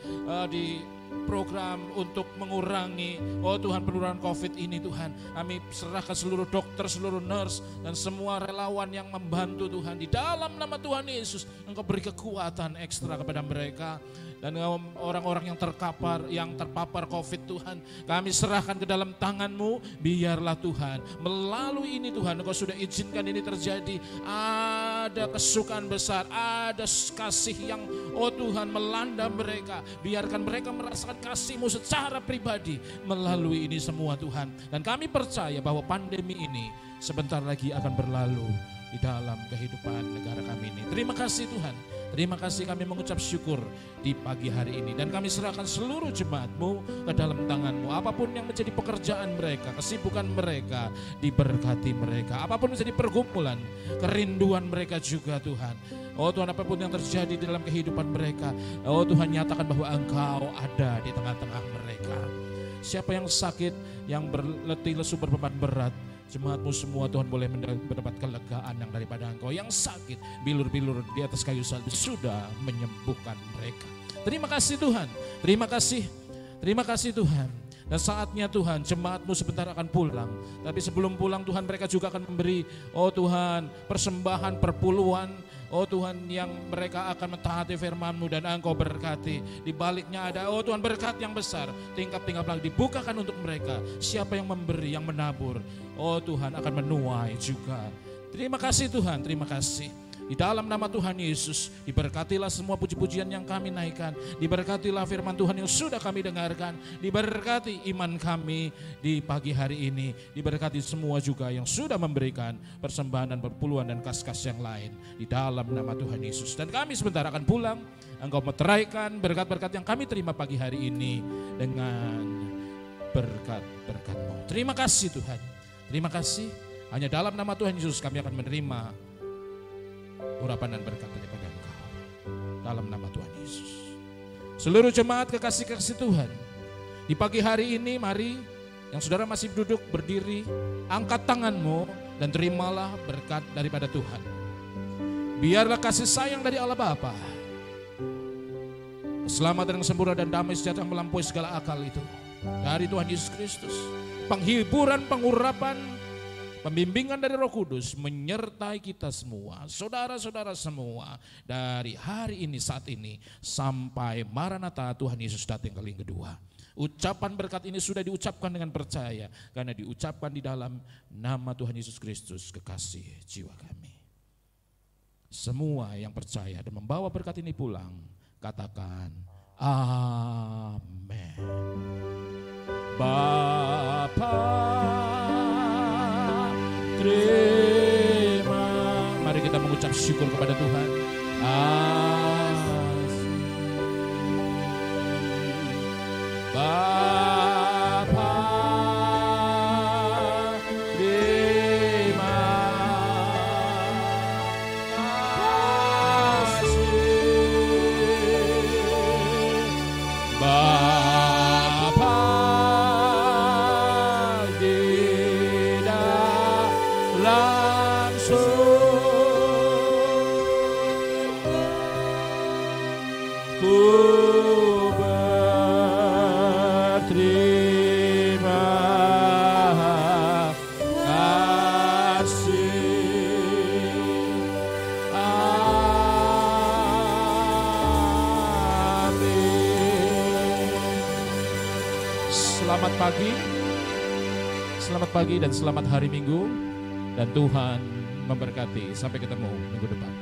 di program untuk mengurangi, oh Tuhan, penularan COVID ini Tuhan. Kami serahkan seluruh dokter, seluruh nurse, dan semua relawan yang membantu Tuhan. Di dalam nama Tuhan Yesus, Engkau beri kekuatan ekstra kepada mereka. Dan orang-orang yang terpapar COVID Tuhan, kami serahkan ke dalam tangan-Mu. Biarlah Tuhan, melalui ini Tuhan, Engkau sudah izinkan ini terjadi. Ada kesukaan besar, ada kasih yang Tuhan melanda mereka. Biarkan mereka merasakan kasih-Mu secara pribadi melalui ini semua Tuhan. Dan kami percaya bahwa pandemi ini sebentar lagi akan berlalu di dalam kehidupan negara kami ini. Terima kasih Tuhan. Terima kasih, kami mengucap syukur di pagi hari ini. Dan kami serahkan seluruh jemaat-Mu ke dalam tangan-Mu. Apapun yang menjadi pekerjaan mereka, kesibukan mereka, diberkati mereka. Apapun menjadi pergumulan, kerinduan mereka juga Tuhan. Oh Tuhan, apapun yang terjadi di dalam kehidupan mereka, oh Tuhan, nyatakan bahwa Engkau ada di tengah-tengah mereka. Siapa yang sakit, yang berletih lesu berbeban berat, jemaat-Mu semua Tuhan boleh mendapat kelegaan yang daripada Engkau. Yang sakit, bilur-bilur di atas kayu salib sudah menyembuhkan mereka. Terima kasih Tuhan, terima kasih Tuhan. Dan saatnya Tuhan, jemaat-Mu sebentar akan pulang. Tapi sebelum pulang Tuhan, mereka juga akan memberi, oh Tuhan, persembahan perpuluhan. Oh Tuhan, yang mereka akan mentaati firman-Mu dan Engkau berkati. Di baliknya ada, oh Tuhan, berkat yang besar. Tingkap-tingkap lagi dibukakan untuk mereka. Siapa yang memberi, yang menabur, oh Tuhan, akan menuai juga. Terima kasih Tuhan, terima kasih. Di dalam nama Tuhan Yesus, diberkatilah semua puji-pujian yang kami naikkan. Diberkatilah firman Tuhan yang sudah kami dengarkan. Diberkati iman kami di pagi hari ini. Diberkati semua juga yang sudah memberikan persembahan dan perpuluhan dan kas-kas yang lain. Di dalam nama Tuhan Yesus. Dan kami sebentar akan pulang. Engkau meteraikan berkat-berkat yang kami terima pagi hari ini dengan berkat-berkat-Mu. Terima kasih Tuhan. Terima kasih. Hanya dalam nama Tuhan Yesus kami akan menerima urapan dan berkat daripada Engkau. Dalam nama Tuhan Yesus. Seluruh jemaat kekasih-kekasih Tuhan, di pagi hari ini mari yang saudara masih duduk berdiri, angkat tanganmu dan terimalah berkat daripada Tuhan. Biarlah kasih sayang dari Allah Bapa, keselamatan yang sempurna dan damai sejahtera yang melampaui segala akal itu dari Tuhan Yesus Kristus, penghiburan, pengurapan, pembimbingan dari Roh Kudus menyertai kita semua, saudara-saudara semua, dari hari ini, saat ini, sampai Maranatha Tuhan Yesus datang kali kedua. Ucapan berkat ini sudah diucapkan dengan percaya, karena diucapkan di dalam nama Tuhan Yesus Kristus, kekasih jiwa kami. Semua yang percaya dan membawa berkat ini pulang, katakan amin. Bapa, terima. Mari kita mengucap syukur kepada Tuhan. Bapa, terima kasih. Bapa, selamat pagi dan selamat hari Minggu, dan Tuhan memberkati. Sampai ketemu minggu depan.